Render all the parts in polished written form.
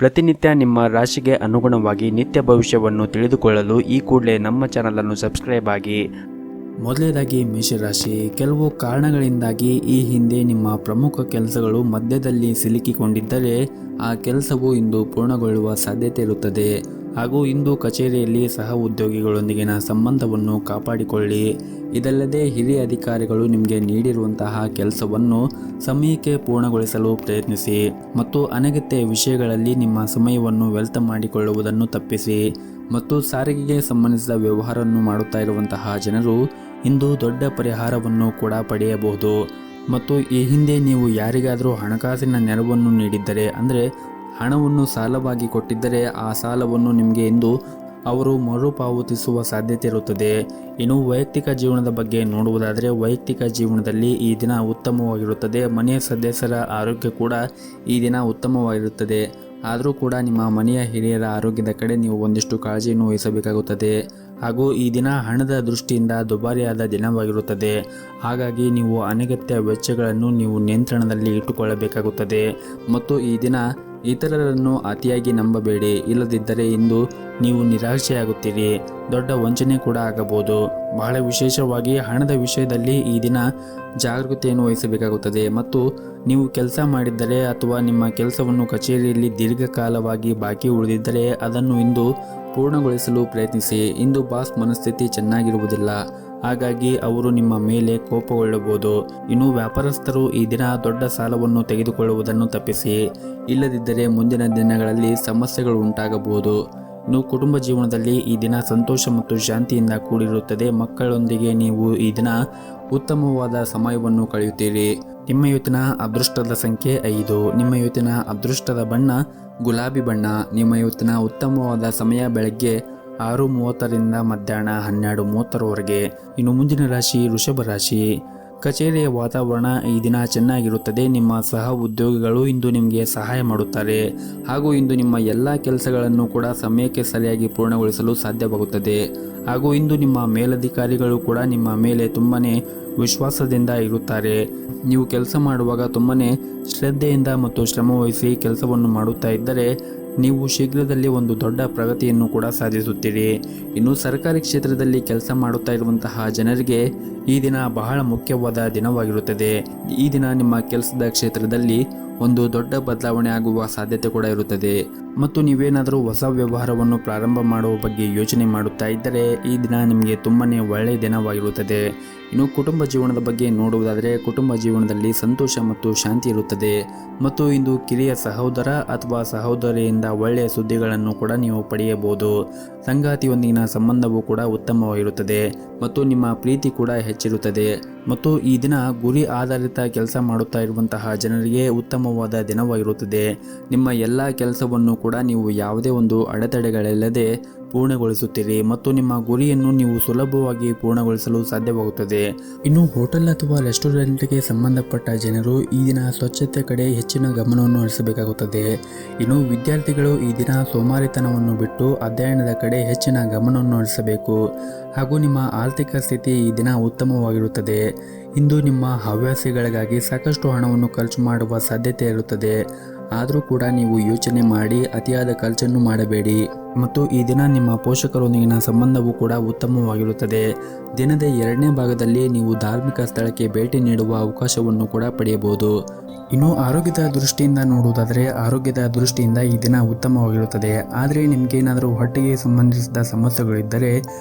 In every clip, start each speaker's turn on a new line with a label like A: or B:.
A: ಪ್ರತಿನಿತ್ಯ ನಿಮ್ಮ ರಾಶಿಗೆ ಅನುಗುಣವಾಗಿ ನಿತ್ಯ ಭವಿಷ್ಯವನ್ನು ತಿಳಿದುಕೊಳ್ಳಲು ಈ ಕೂಡಲೇ ನಮ್ಮ ಚಾನಲನ್ನು ಸಬ್ಸ್ಕ್ರೈಬ್ ಆಗಿ. ಮೊದಲನೇದಾಗಿ ಮೇಷರಾಶಿ, ಕೆಲವು ಕಾರಣಗಳಿಂದಾಗಿ ಈ ಹಿಂದೆ ನಿಮ್ಮ ಪ್ರಮುಖ ಕೆಲಸಗಳು ಮಧ್ಯದಲ್ಲಿ ಸಿಲುಕಿಕೊಂಡಿದ್ದರೆ ಆ ಕೆಲಸವು ಇಂದು ಪೂರ್ಣಗೊಳ್ಳುವ ಸಾಧ್ಯತೆ ಇರುತ್ತದೆ. ಹಾಗೂ ಇಂದು ಕಚೇರಿಯಲ್ಲಿ ಸಹ ಉದ್ಯೋಗಿಗಳೊಂದಿಗಿನ ಸಂಬಂಧವನ್ನು ಕಾಪಾಡಿಕೊಳ್ಳಿ. ಇದಲ್ಲದೆ ಹಿರಿಯ ಅಧಿಕಾರಿಗಳು ನಿಮಗೆ ನೀಡಿರುವಂತಹ ಕೆಲಸವನ್ನು ಸಮಯಕ್ಕೆ ಪೂರ್ಣಗೊಳಿಸಲು ಪ್ರಯತ್ನಿಸಿ ಮತ್ತು ಅನಗತ್ಯ ವಿಷಯಗಳಲ್ಲಿ ನಿಮ್ಮ ಸಮಯವನ್ನು ವ್ಯರ್ಥ ಮಾಡಿಕೊಳ್ಳುವುದನ್ನು ತಪ್ಪಿಸಿ. ಮತ್ತು ಸಾರಿಗೆಗೆ ಸಂಬಂಧಿಸಿದ ವ್ಯವಹಾರವನ್ನು ಮಾಡುತ್ತಾ ಇರುವಂತಹ ಜನರು ಇಂದು ದೊಡ್ಡ ಪರಿಹಾರವನ್ನು ಕೂಡ ಪಡೆಯಬಹುದು. ಮತ್ತು ಈ ಹಿಂದೆ ನೀವು ಯಾರಿಗಾದರೂ ಹಣಕಾಸಿನ ನೆರವನ್ನು ನೀಡಿದ್ದರೆ, ಅಂದರೆ ಹಣವನ್ನು ಸಾಲವಾಗಿ ಕೊಟ್ಟಿದ್ದರೆ, ಆ ಸಾಲವನ್ನು ನಿಮಗೆ ಇಂದು ಅವರು ಮರುಪಾವತಿಸುವ ಸಾಧ್ಯತೆ ಇರುತ್ತದೆ. ಇನ್ನು ವೈಯಕ್ತಿಕ ಜೀವನದ ಬಗ್ಗೆ ನೋಡುವುದಾದರೆ, ವೈಯಕ್ತಿಕ ಜೀವನದಲ್ಲಿ ಈ ದಿನ ಉತ್ತಮವಾಗಿರುತ್ತದೆ. ಮನೆಯ ಸದಸ್ಯರ ಆರೋಗ್ಯ ಕೂಡ ಈ ದಿನ ಉತ್ತಮವಾಗಿರುತ್ತದೆ. ಆದರೂ ಕೂಡ ನಿಮ್ಮ ಮನೆಯ ಹಿರಿಯರ ಆರೋಗ್ಯದ ಕಡೆ ನೀವು ಒಂದಿಷ್ಟು ಕಾಳಜಿಯನ್ನು ವಹಿಸಬೇಕಾಗುತ್ತದೆ. ಹಾಗೂ ಈ ದಿನ ಹಣದ ದೃಷ್ಟಿಯಿಂದ ದುಬಾರಿಯಾದ ದಿನವಾಗಿರುತ್ತದೆ. ಹಾಗಾಗಿ ನೀವು ಅನಗತ್ಯ ವೆಚ್ಚಗಳನ್ನು ನೀವು ನಿಯಂತ್ರಣದಲ್ಲಿ ಇಟ್ಟುಕೊಳ್ಳಬೇಕಾಗುತ್ತದೆ. ಮತ್ತು ಈ ದಿನ ಇತರರನ್ನು ಅತಿಯಾಗಿ ನಂಬಬೇಡಿ, ಇಲ್ಲದಿದ್ದರೆ ಇಂದು ನೀವು ನಿರಾಶೆಯಾಗುತ್ತೀರಿ. ದೊಡ್ಡ ವಂಚನೆ ಕೂಡ ಆಗಬಹುದು. ಬಹಳ ವಿಶೇಷವಾಗಿ ಹಣದ ವಿಷಯದಲ್ಲಿ ಈ ದಿನ ಜಾಗೃತೆಯನ್ನು ವಹಿಸಬೇಕಾಗುತ್ತದೆ. ಮತ್ತು ನೀವು ಕೆಲಸ ಮಾಡಿದ್ದರೆ ಅಥವಾ ನಿಮ್ಮ ಕೆಲಸವನ್ನು ಕಚೇರಿಯಲ್ಲಿ ದೀರ್ಘಕಾಲವಾಗಿ ಬಾಕಿ ಉಳಿದಿದ್ದರೆ ಅದನ್ನು ಇಂದು ಪೂರ್ಣಗೊಳಿಸಲು ಪ್ರಯತ್ನಿಸಿ. ಇಂದು ಬಾಸ್ ಮನಸ್ಥಿತಿ ಚೆನ್ನಾಗಿರುವುದಿಲ್ಲ, ಹಾಗಾಗಿ ಅವರು ನಿಮ್ಮ ಮೇಲೆ ಕೋಪಗೊಳ್ಳಬಹುದು. ಇನ್ನು ವ್ಯಾಪಾರಸ್ಥರು ಈ ದಿನ ದೊಡ್ಡ ಸಾಲವನ್ನು ತೆಗೆದುಕೊಳ್ಳುವುದನ್ನು ತಪ್ಪಿಸಿ, ಇಲ್ಲದಿದ್ದರೆ ಮುಂದಿನ ದಿನಗಳಲ್ಲಿ ಸಮಸ್ಯೆಗಳು ಉಂಟಾಗಬಹುದು. ಇನ್ನು ಕುಟುಂಬ ಜೀವನದಲ್ಲಿ ಈ ದಿನ ಸಂತೋಷ ಮತ್ತು ಶಾಂತಿಯಿಂದ ಕೂಡಿರುತ್ತದೆ. ಮಕ್ಕಳೊಂದಿಗೆ ನೀವು ಈ ದಿನ ಉತ್ತಮವಾದ ಸಮಯವನ್ನು ಕಳೆಯುತ್ತೀರಿ. ನಿಮ್ಮ ಇವತ್ತಿನ ಅದೃಷ್ಟದ ಸಂಖ್ಯೆ 5. ನಿಮ್ಮ ಇವತ್ತಿನ ಅದೃಷ್ಟದ ಬಣ್ಣ ಗುಲಾಬಿ ಬಣ್ಣ. ನಿಮ್ಮ ಇವತ್ತಿನ ಉತ್ತಮವಾದ ಸಮಯ ಬೆಳಗ್ಗೆ 6:30ರಿಂದ ಮಧ್ಯಾಹ್ನ 12:30ರವರೆಗೆ. ಇನ್ನು ಮುಂದಿನ ರಾಶಿ ವೃಷಭ ರಾಶಿ. ಕಚೇರಿಯ ವಾತಾವರಣ ಈ ದಿನ ಚೆನ್ನಾಗಿರುತ್ತದೆ. ನಿಮ್ಮ ಸಹ ಉದ್ಯೋಗಿಗಳು ಇಂದು ನಿಮಗೆ ಸಹಾಯ ಮಾಡುತ್ತಾರೆ. ಹಾಗೂ ಇಂದು ನಿಮ್ಮ ಎಲ್ಲ ಕೆಲಸಗಳನ್ನು ಕೂಡ ಸಮಯಕ್ಕೆ ಸರಿಯಾಗಿ ಪೂರ್ಣಗೊಳಿಸಲು ಸಾಧ್ಯವಾಗುತ್ತದೆ. ಹಾಗೂ ಇಂದು ನಿಮ್ಮ ಮೇಲಧಿಕಾರಿಗಳು ಕೂಡ ನಿಮ್ಮ ಮೇಲೆ ತುಂಬನೇ ವಿಶ್ವಾಸದಿಂದ ಇರುತ್ತಾರೆ. ನೀವು ಕೆಲಸ ಮಾಡುವಾಗ ತುಂಬನೇ ಶ್ರದ್ಧೆಯಿಂದ ಮತ್ತು ಶ್ರಮವಹಿಸಿ ಕೆಲಸವನ್ನು ಮಾಡುತ್ತಾ ಇದ್ದರೆ ನೀವು ಶೀಘ್ರದಲ್ಲಿ ಒಂದು ದೊಡ್ಡ ಪ್ರಗತಿಯನ್ನು ಕೂಡ ಸಾಧಿಸುತ್ತೀರಿ. ಇನ್ನು ಸರ್ಕಾರಿ ಕ್ಷೇತ್ರದಲ್ಲಿ ಕೆಲಸ ಮಾಡುತ್ತಾ ಇರುವಂತಹ ಜನರಿಗೆ ಈ ದಿನ ಬಹಳ ಮುಖ್ಯವಾದ ದಿನವಾಗಿರುತ್ತದೆ. ಈ ದಿನ ನಿಮ್ಮ ಕೆಲಸದ ಕ್ಷೇತ್ರದಲ್ಲಿ ಒಂದು ದೊಡ್ಡ ಬದಲಾವಣೆ ಆಗುವ ಸಾಧ್ಯತೆ ಕೂಡ ಇರುತ್ತದೆ. ಮತ್ತು ನೀವೇನಾದರೂ ಹೊಸ ವ್ಯವಹಾರವನ್ನು ಪ್ರಾರಂಭ ಮಾಡುವ ಬಗ್ಗೆ ಯೋಚನೆ ಮಾಡುತ್ತಾ ಇದ್ದರೆ ಈ ದಿನ ನಿಮಗೆ ತುಂಬನೇ ಒಳ್ಳೆಯ ದಿನವಾಗಿರುತ್ತದೆ. ಇನ್ನು ಕುಟುಂಬ ಜೀವನದ ಬಗ್ಗೆ ನೋಡುವುದಾದರೆ, ಕುಟುಂಬ ಜೀವನದಲ್ಲಿ ಸಂತೋಷ ಮತ್ತು ಶಾಂತಿ ಇರುತ್ತದೆ. ಮತ್ತು ಇಂದು ಕಿರಿಯ ಸಹೋದರ ಅಥವಾ ಸಹೋದರಿಯಿಂದ ಒಳ್ಳೆಯ ಸುದ್ದಿಗಳನ್ನು ಕೂಡ ನೀವು ಪಡೆಯಬಹುದು. ಸಂಗಾತಿಯೊಂದಿಗಿನ ಸಂಬಂಧವು ಕೂಡ ಉತ್ತಮವಾಗಿರುತ್ತದೆ ಮತ್ತು ನಿಮ್ಮ ಪ್ರೀತಿ ಕೂಡ ಹೆಚ್ಚಿರುತ್ತದೆ. ಮತ್ತು ಈ ದಿನ ಗುರಿ ಆಧಾರಿತ ಕೆಲಸ ಮಾಡುತ್ತಾ ಇರುವಂತಹ ಜನರಿಗೆ ಉತ್ತಮವಾದ ದಿನವಾಗಿರುತ್ತದೆ. ನಿಮ್ಮ ಎಲ್ಲ ಕೆಲಸವನ್ನು ಕೂಡ ನೀವು ಯಾವುದೇ ಒಂದು ಅಡೆತಡೆಗಳಿಲ್ಲದೆ ಪೂರ್ಣಗೊಳಿಸುತ್ತೀರಿ ಮತ್ತು ನಿಮ್ಮ ಗುರಿಯನ್ನು ನೀವು ಸುಲಭವಾಗಿ ಪೂರ್ಣಗೊಳಿಸಲು ಸಾಧ್ಯವಾಗುತ್ತದೆ. ಇನ್ನು ಹೋಟೆಲ್ ಅಥವಾ ರೆಸ್ಟೋರೆಂಟ್ಗೆ ಸಂಬಂಧಪಟ್ಟ ಜನರು ಈ ದಿನ ಸ್ವಚ್ಛತೆ ಕಡೆ ಹೆಚ್ಚಿನ ಗಮನವನ್ನು ಹರಿಸಬೇಕಾಗುತ್ತದೆ. ಇನ್ನು ವಿದ್ಯಾರ್ಥಿಗಳು ಈ ದಿನ ಸೋಮಾರಿತನವನ್ನು ಬಿಟ್ಟು ಅಧ್ಯಯನದ ಕಡೆ ಹೆಚ್ಚಿನ ಗಮನವನ್ನು ಹರಿಸಬೇಕು. ಹಾಗೂ ನಿಮ್ಮ ಆರ್ಥಿಕ ಸ್ಥಿತಿ ಈ ದಿನ ಉತ್ತಮವಾಗಿರುತ್ತದೆ. ಇಂದು ನಿಮ್ಮ ಹವ್ಯಾಸಗಳಿಗಾಗಿ ಸಾಕಷ್ಟು ಹಣವನ್ನು ಖರ್ಚು ಮಾಡುವ ಸಾಧ್ಯತೆ ಇರುತ್ತದೆ. ಆದರೂ ಕೂಡ ನೀವು ಯೋಚನೆ ಮಾಡಿ ಅತಿಯಾದ ಖರ್ಚನ್ನು ಮಾಡಬೇಡಿ. ಮತ್ತು ಈ ದಿನ ನಿಮ್ಮ ಪೋಷಕರೊಂದಿಗಿನ ಸಂಬಂಧವೂ ಕೂಡ ಉತ್ತಮವಾಗಿರುತ್ತದೆ. ದಿನದ 2ನೇ ಭಾಗದಲ್ಲಿ ನೀವು ಧಾರ್ಮಿಕ ಸ್ಥಳಕ್ಕೆ ಭೇಟಿ ನೀಡುವ ಅವಕಾಶವನ್ನು ಕೂಡ ಪಡೆಯಬಹುದು. ಇನ್ನು ಆರೋಗ್ಯದ ದೃಷ್ಟಿಯಿಂದ ನೋಡುವುದಾದರೆ, ಆರೋಗ್ಯದ ದೃಷ್ಟಿಯಿಂದ ಈ ದಿನ ಉತ್ತಮವಾಗಿರುತ್ತದೆ. ಆದರೆ ನಿಮಗೇನಾದರೂ ಹೊಟ್ಟೆಗೆ ಸಂಬಂಧಿಸಿದ ಸಮಸ್ಯೆಗಳಿದ್ದರೆ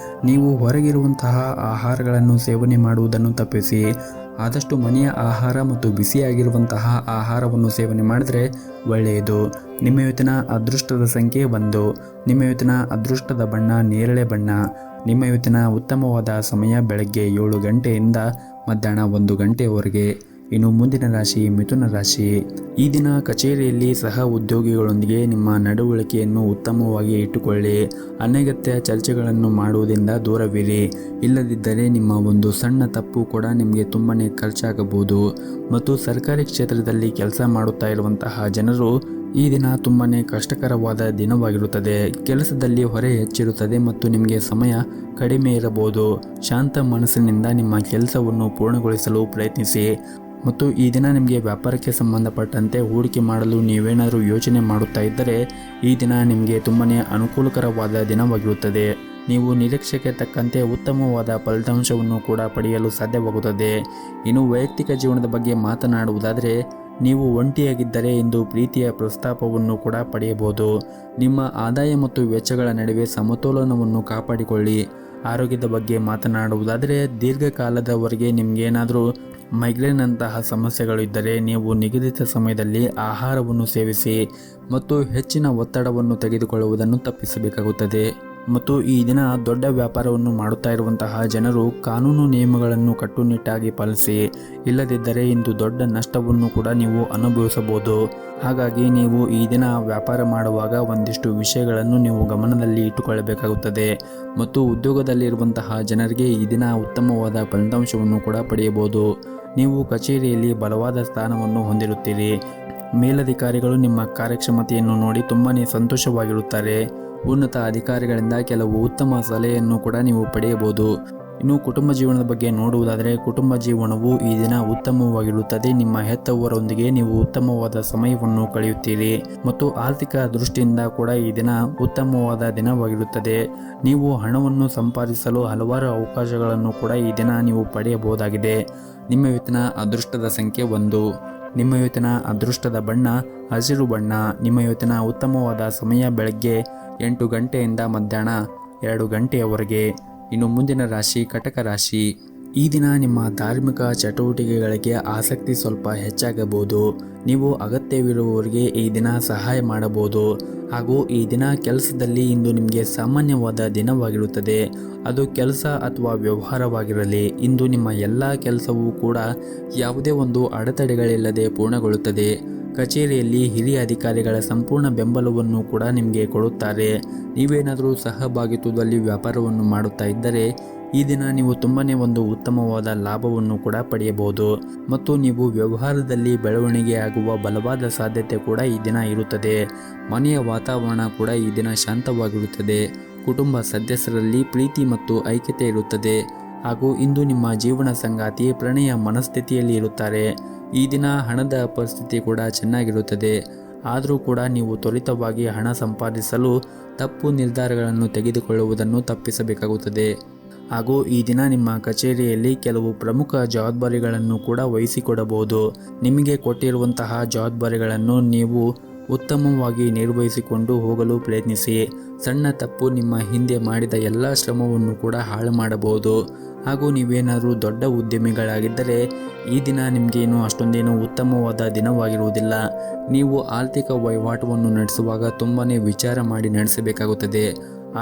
A: ನೀವು ಹೊರಗಿರುವಂತಹ ಆಹಾರಗಳನ್ನು ಸೇವನೆ ಮಾಡುವುದನ್ನು ತಪ್ಪಿಸಿ. ಆದಷ್ಟು ಮನೆಯ ಆಹಾರ ಮತ್ತು ಬಿಸಿಯಾಗಿರುವಂತಹ ಆಹಾರವನ್ನು ಸೇವನೆ ಮಾಡಿದರೆ ಒಳ್ಳೆಯದು. ನಿಮ್ಮ ಇವತ್ತಿನ ಅದೃಷ್ಟದ ಸಂಖ್ಯೆ 1. ನಿಮ್ಮ ಇವತ್ತಿನ ಅದೃಷ್ಟದ ಬಣ್ಣ ನೇರಳೆ ಬಣ್ಣ. ನಿಮ್ಮ ಇವತ್ತಿನ ಉತ್ತಮವಾದ ಸಮಯ ಬೆಳಗ್ಗೆ 7 ಗಂಟೆಯಿಂದ ಮಧ್ಯಾಹ್ನ 1 ಗಂಟೆಯವರೆಗೆ. ಇನ್ನು ಮುಂದಿನ ರಾಶಿ ಮಿಥುನ ರಾಶಿ. ಈ ದಿನ ಕಚೇರಿಯಲ್ಲಿ ಸಹ ಉದ್ಯೋಗಿಗಳೊಂದಿಗೆ ನಿಮ್ಮ ನಡವಳಿಕೆಯನ್ನು ಉತ್ತಮವಾಗಿ ಇಟ್ಟುಕೊಳ್ಳಿ. ಅನಗತ್ಯ ಚರ್ಚೆಗಳನ್ನು ಮಾಡುವುದರಿಂದ ದೂರವಿರಿ. ಇಲ್ಲದಿದ್ದರೆ ನಿಮ್ಮ ಒಂದು ಸಣ್ಣ ತಪ್ಪು ಕೂಡ ನಿಮಗೆ ತುಂಬನೇ ಖರ್ಚಾಗಬಹುದು. ಮತ್ತು ಸರ್ಕಾರಿ ಕ್ಷೇತ್ರದಲ್ಲಿ ಕೆಲಸ ಮಾಡುತ್ತಾ ಇರುವಂತಹ ಜನರು ಈ ದಿನ ತುಂಬನೇ ಕಷ್ಟಕರವಾದ ದಿನವಾಗಿರುತ್ತದೆ. ಕೆಲಸದಲ್ಲಿ ಹೊರೆ ಹೆಚ್ಚಿರುತ್ತದೆ ಮತ್ತು ನಿಮಗೆ ಸಮಯ ಕಡಿಮೆ ಇರಬಹುದು. ಶಾಂತ ಮನಸ್ಸಿನಿಂದ ನಿಮ್ಮ ಕೆಲಸವನ್ನು ಪೂರ್ಣಗೊಳಿಸಲು ಪ್ರಯತ್ನಿಸಿ. ಮತ್ತು ಈ ದಿನ ನಿಮಗೆ ವ್ಯಾಪಾರಕ್ಕೆ ಸಂಬಂಧಪಟ್ಟಂತೆ ಹೂಡಿಕೆ ಮಾಡಲು ನೀವೇನಾದರೂ ಯೋಚನೆ ಮಾಡುತ್ತಾ ಇದ್ದರೆ ಈ ದಿನ ನಿಮಗೆ ತುಂಬಾ ಅನುಕೂಲಕರವಾದ ದಿನವಾಗಿರುತ್ತದೆ. ನೀವು ನಿರೀಕ್ಷೆಗೆ ತಕ್ಕಂತೆ ಉತ್ತಮವಾದ ಫಲಿತಾಂಶವನ್ನು ಕೂಡ ಪಡೆಯಲು ಸಾಧ್ಯವಾಗುತ್ತದೆ. ಇನ್ನು ವೈಯಕ್ತಿಕ ಜೀವನದ ಬಗ್ಗೆ ಮಾತನಾಡುವುದಾದರೆ ನೀವು ಒಂಟಿಯಾಗಿದ್ದರೆ ಇಂದು ಪ್ರೀತಿಯ ಪ್ರಸ್ತಾಪವನ್ನು ಕೂಡ ಪಡೆಯಬಹುದು. ನಿಮ್ಮ ಆದಾಯ ಮತ್ತು ವೆಚ್ಚಗಳ ನಡುವೆ ಸಮತೋಲನವನ್ನು ಕಾಪಾಡಿಕೊಳ್ಳಿ. ಆರೋಗ್ಯದ ಬಗ್ಗೆ ಮಾತನಾಡುವುದಾದರೆ ದೀರ್ಘಕಾಲದವರೆಗೆ ನಿಮಗೇನಾದರೂ ಮೈಗ್ರೇನ್ ಅಂತಹ ಸಮಸ್ಯೆಗಳು ಇದ್ದರೆ ನೀವು ನಿಗದಿತ ಸಮಯದಲ್ಲಿ ಆಹಾರವನ್ನು ಸೇವಿಸಿ ಮತ್ತು ಹೆಚ್ಚಿನ ಒತ್ತಡವನ್ನು ತೆಗೆದುಕೊಳ್ಳುವುದನ್ನು ತಪ್ಪಿಸಬೇಕಾಗುತ್ತದೆ. ಮತ್ತು ಈ ದಿನ ದೊಡ್ಡ ವ್ಯಾಪಾರವನ್ನು ಮಾಡುತ್ತಾ ಇರುವಂತಹ ಜನರು ಕಾನೂನು ನಿಯಮಗಳನ್ನು ಕಟ್ಟುನಿಟ್ಟಾಗಿ ಪಾಲಿಸಿ, ಇಲ್ಲದಿದ್ದರೆ ಇಂದು ದೊಡ್ಡ ನಷ್ಟವನ್ನು ಕೂಡ ನೀವು ಅನುಭವಿಸಬಹುದು. ಹಾಗಾಗಿ ನೀವು ಈ ದಿನ ವ್ಯಾಪಾರ ಮಾಡುವಾಗ ಒಂದಿಷ್ಟು ವಿಷಯಗಳನ್ನು ನೀವು ಗಮನದಲ್ಲಿ ಇಟ್ಟುಕೊಳ್ಳಬೇಕಾಗುತ್ತದೆ. ಮತ್ತು ಉದ್ಯೋಗದಲ್ಲಿರುವಂತಹ ಜನರಿಗೆ ಈ ದಿನ ಉತ್ತಮವಾದ ಫಲಿತಾಂಶವನ್ನು ಕೂಡ ಪಡೆಯಬಹುದು. ನೀವು ಕಚೇರಿಯಲ್ಲಿ ಬಲವಾದ ಸ್ಥಾನವನ್ನು ಹೊಂದಿರುತ್ತೀರಿ. ಮೇಲಧಿಕಾರಿಗಳು ನಿಮ್ಮ ಕಾರ್ಯಕ್ಷಮತೆಯನ್ನು ನೋಡಿ ತುಂಬಾ ಸಂತೋಷವಾಗಿರುತ್ತಾರೆ. ಉನ್ನತ ಅಧಿಕಾರಿಗಳಿಂದ ಕೆಲವು ಉತ್ತಮ ಸಲಹೆಯನ್ನು ಕೂಡ ನೀವು ಪಡೆಯಬಹುದು. ಇನ್ನು ಕುಟುಂಬ ಜೀವನದ ಬಗ್ಗೆ ನೋಡುವುದಾದರೆ ಕುಟುಂಬ ಜೀವನವು ಈ ದಿನ ಉತ್ತಮವಾಗಿರುತ್ತದೆ. ನಿಮ್ಮ ಹೆತ್ತವರೊಂದಿಗೆ ನೀವು ಉತ್ತಮವಾದ ಸಮಯವನ್ನು ಕಳೆಯುತ್ತೀರಿ ಮತ್ತು ಆರ್ಥಿಕ ದೃಷ್ಟಿಯಿಂದ ಕೂಡ ಈ ದಿನ ಉತ್ತಮವಾದ ದಿನವಾಗಿರುತ್ತದೆ. ನೀವು ಹಣವನ್ನು ಸಂಪಾದಿಸಲು ಹಲವಾರು ಅವಕಾಶಗಳನ್ನು ಕೂಡ ಈ ದಿನ ನೀವು ಪಡೆಯಬಹುದಾಗಿದೆ. ನಿಮ್ಮ ಇವತ್ತಿನ ಅದೃಷ್ಟದ ಸಂಖ್ಯೆ 1. ನಿಮ್ಮ ಇವತ್ತಿನ ಅದೃಷ್ಟದ ಬಣ್ಣ ಹಸಿರು ಬಣ್ಣ. ನಿಮ್ಮ ಇವತ್ತಿನ ಉತ್ತಮವಾದ ಸಮಯ ಬೆಳಗ್ಗೆ 8 ಗಂಟೆಯಿಂದ ಮಧ್ಯಾಹ್ನ 2 ಗಂಟೆಯವರೆಗೆ. ಇನ್ನು ಮುಂದಿನ ರಾಶಿ ಕಟಕ ರಾಶಿ. ಈ ದಿನ ನಿಮ್ಮ ಧಾರ್ಮಿಕ ಚಟುವಟಿಕೆಗಳಿಗೆ ಆಸಕ್ತಿ ಸ್ವಲ್ಪ ಹೆಚ್ಚಾಗಬಹುದು. ನೀವು ಅಗತ್ಯವಿರುವವರಿಗೆ ಈ ದಿನ ಸಹಾಯ ಮಾಡಬಹುದು. ಹಾಗೂ ಈ ದಿನ ಕೆಲಸದಲ್ಲಿ ಇಂದು ನಿಮಗೆ ಸಾಮಾನ್ಯವಾದ ದಿನವಾಗಿರುತ್ತದೆ. ಅದು ಕೆಲಸ ಅಥವಾ ವ್ಯವಹಾರವಾಗಿರಲಿ, ಇಂದು ನಿಮ್ಮ ಎಲ್ಲ ಕೆಲಸವೂ ಕೂಡ ಯಾವುದೇ ಒಂದು ಅಡೆತಡೆಗಳಿಲ್ಲದೆ ಪೂರ್ಣಗೊಳ್ಳುತ್ತದೆ. ಕಚೇರಿಯಲ್ಲಿ ಹಿರಿಯ ಅಧಿಕಾರಿಗಳ ಸಂಪೂರ್ಣ ಬೆಂಬಲವನ್ನು ಕೂಡ ನಿಮಗೆ ಕೊಡುತ್ತಾರೆ. ನೀವೇನಾದರೂ ಸಹಭಾಗಿತ್ವದಲ್ಲಿ ವ್ಯಾಪಾರವನ್ನು ಮಾಡುತ್ತಾ ಇದ್ದರೆ ಈ ದಿನ ನೀವು ತುಂಬಾ ಒಂದು ಉತ್ತಮವಾದ ಲಾಭವನ್ನು ಕೂಡ ಪಡೆಯಬಹುದು. ಮತ್ತು ನೀವು ವ್ಯವಹಾರದಲ್ಲಿ ಬೆಳವಣಿಗೆ ಆಗುವ ಬಲವಾದ ಸಾಧ್ಯತೆ ಕೂಡ ಈ ದಿನ ಇರುತ್ತದೆ. ಮನೆಯ ವಾತಾವರಣ ಕೂಡ ಈ ದಿನ ಶಾಂತವಾಗಿರುತ್ತದೆ. ಕುಟುಂಬ ಸದಸ್ಯರಲ್ಲಿ ಪ್ರೀತಿ ಮತ್ತು ಐಕ್ಯತೆ ಇರುತ್ತದೆ. ಹಾಗೂ ಇಂದು ನಿಮ್ಮ ಜೀವನ ಸಂಗಾತಿ ಪ್ರಣಯ ಮನಸ್ಥಿತಿಯಲ್ಲಿ ಇರುತ್ತಾರೆ. ಈ ದಿನ ಹಣದ ಪರಿಸ್ಥಿತಿ ಕೂಡ ಚೆನ್ನಾಗಿರುತ್ತದೆ. ಆದರೂ ಕೂಡ ನೀವು ತ್ವರಿತವಾಗಿ ಹಣ ಸಂಪಾದಿಸಲು ತಪ್ಪು ನಿರ್ಧಾರಗಳನ್ನು ತೆಗೆದುಕೊಳ್ಳುವುದನ್ನು ತಪ್ಪಿಸಬೇಕಾಗುತ್ತದೆ. ಹಾಗೂ ಈ ದಿನ ನಿಮ್ಮ ಕಚೇರಿಯಲ್ಲಿ ಕೆಲವು ಪ್ರಮುಖ ಜವಾಬ್ದಾರಿಗಳನ್ನು ಕೂಡ ವಹಿಸಿಕೊಡಬಹುದು. ನಿಮಗೆ ಕೊಟ್ಟಿರುವಂತಹ ಜವಾಬ್ದಾರಿಗಳನ್ನು ನೀವು ಉತ್ತಮವಾಗಿ ನಿರ್ವಹಿಸಿಕೊಂಡು ಹೋಗಲು ಪ್ರಯತ್ನಿಸಿ. ಸಣ್ಣ ತಪ್ಪು ನಿಮ್ಮ ಹಿಂದೆ ಮಾಡಿದ ಎಲ್ಲ ಶ್ರಮವನ್ನು ಕೂಡ ಹಾಳು ಮಾಡಬಹುದು. ಹಾಗೂ ನೀವೇನಾದರೂ ದೊಡ್ಡ ಉದ್ಯಮಿಗಳಾಗಿದ್ದರೆ ಈ ದಿನ ನಿಮಗೇನು ಅಷ್ಟೊಂದೇನು ಉತ್ತಮವಾದ ದಿನವಾಗಿರುವುದಿಲ್ಲ. ನೀವು ಆರ್ಥಿಕ ವಹಿವಾಟವನ್ನು ನಡೆಸುವಾಗ ತುಂಬಾ ವಿಚಾರ ಮಾಡಿ ನಡೆಸಬೇಕಾಗುತ್ತದೆ.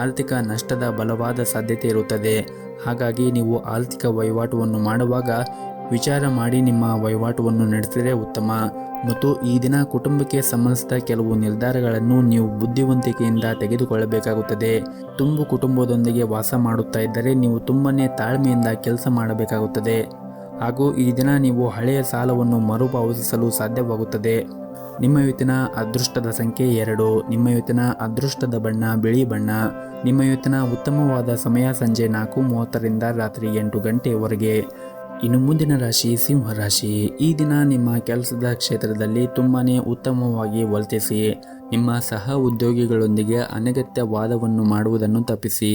A: ಆರ್ಥಿಕ ನಷ್ಟದ ಬಲವಾದ ಸಾಧ್ಯತೆ ಇರುತ್ತದೆ. ಹಾಗಾಗಿ ನೀವು ಆರ್ಥಿಕ ವಹಿವಾಟವನ್ನು ಮಾಡುವಾಗ ವಿಚಾರ ಮಾಡಿ ನಿಮ್ಮ ವಹಿವಾಟವನ್ನು ನಡೆಸಿದರೆ ಉತ್ತಮ. ಮತ್ತು ಈ ದಿನ ಕುಟುಂಬಕ್ಕೆ ಸಂಬಂಧಿಸಿದ ಕೆಲವು ನಿರ್ಧಾರಗಳನ್ನು ನೀವು ಬುದ್ಧಿವಂತಿಕೆಯಿಂದ ತೆಗೆದುಕೊಳ್ಳಬೇಕಾಗುತ್ತದೆ. ತುಂಬು ಕುಟುಂಬದೊಂದಿಗೆ ವಾಸ ಮಾಡುತ್ತಾ ಇದ್ದರೆ ನೀವು ತುಂಬಾ ತಾಳ್ಮೆಯಿಂದ ಕೆಲಸ ಮಾಡಬೇಕಾಗುತ್ತದೆ. ಹಾಗೂ ಈ ದಿನ ನೀವು ಹಳೆಯ ಸಾಲವನ್ನು ಮರುಪಾವತಿಸಲು ಸಾಧ್ಯವಾಗುತ್ತದೆ. ನಿಮ್ಮ ಇವತ್ತಿನ ಅದೃಷ್ಟದ ಸಂಖ್ಯೆ 2. ನಿಮ್ಮ ಇವತ್ತಿನ ಅದೃಷ್ಟದ ಬಣ್ಣ ಬಿಳಿ ಬಣ್ಣ. ನಿಮ್ಮ ಇವತ್ತಿನ ಉತ್ತಮವಾದ ಸಮಯ ಸಂಜೆ 4:30ರಿಂದ ರಾತ್ರಿ 8 ಗಂಟೆಯವರೆಗೆ. ಇನ್ನು ಮುಂದಿನ ರಾಶಿ ಸಿಂಹ ರಾಶಿ. ಈ ದಿನ ನಿಮ್ಮ ಕೆಲಸದ ಕ್ಷೇತ್ರದಲ್ಲಿ ತುಂಬಾ ಉತ್ತಮವಾಗಿ ವರ್ತಿಸಿ. ನಿಮ್ಮ ಸಹ ಉದ್ಯೋಗಿಗಳೊಂದಿಗೆ ಅನಗತ್ಯ ವಾದವನ್ನು ಮಾಡುವುದನ್ನು ತಪ್ಪಿಸಿ.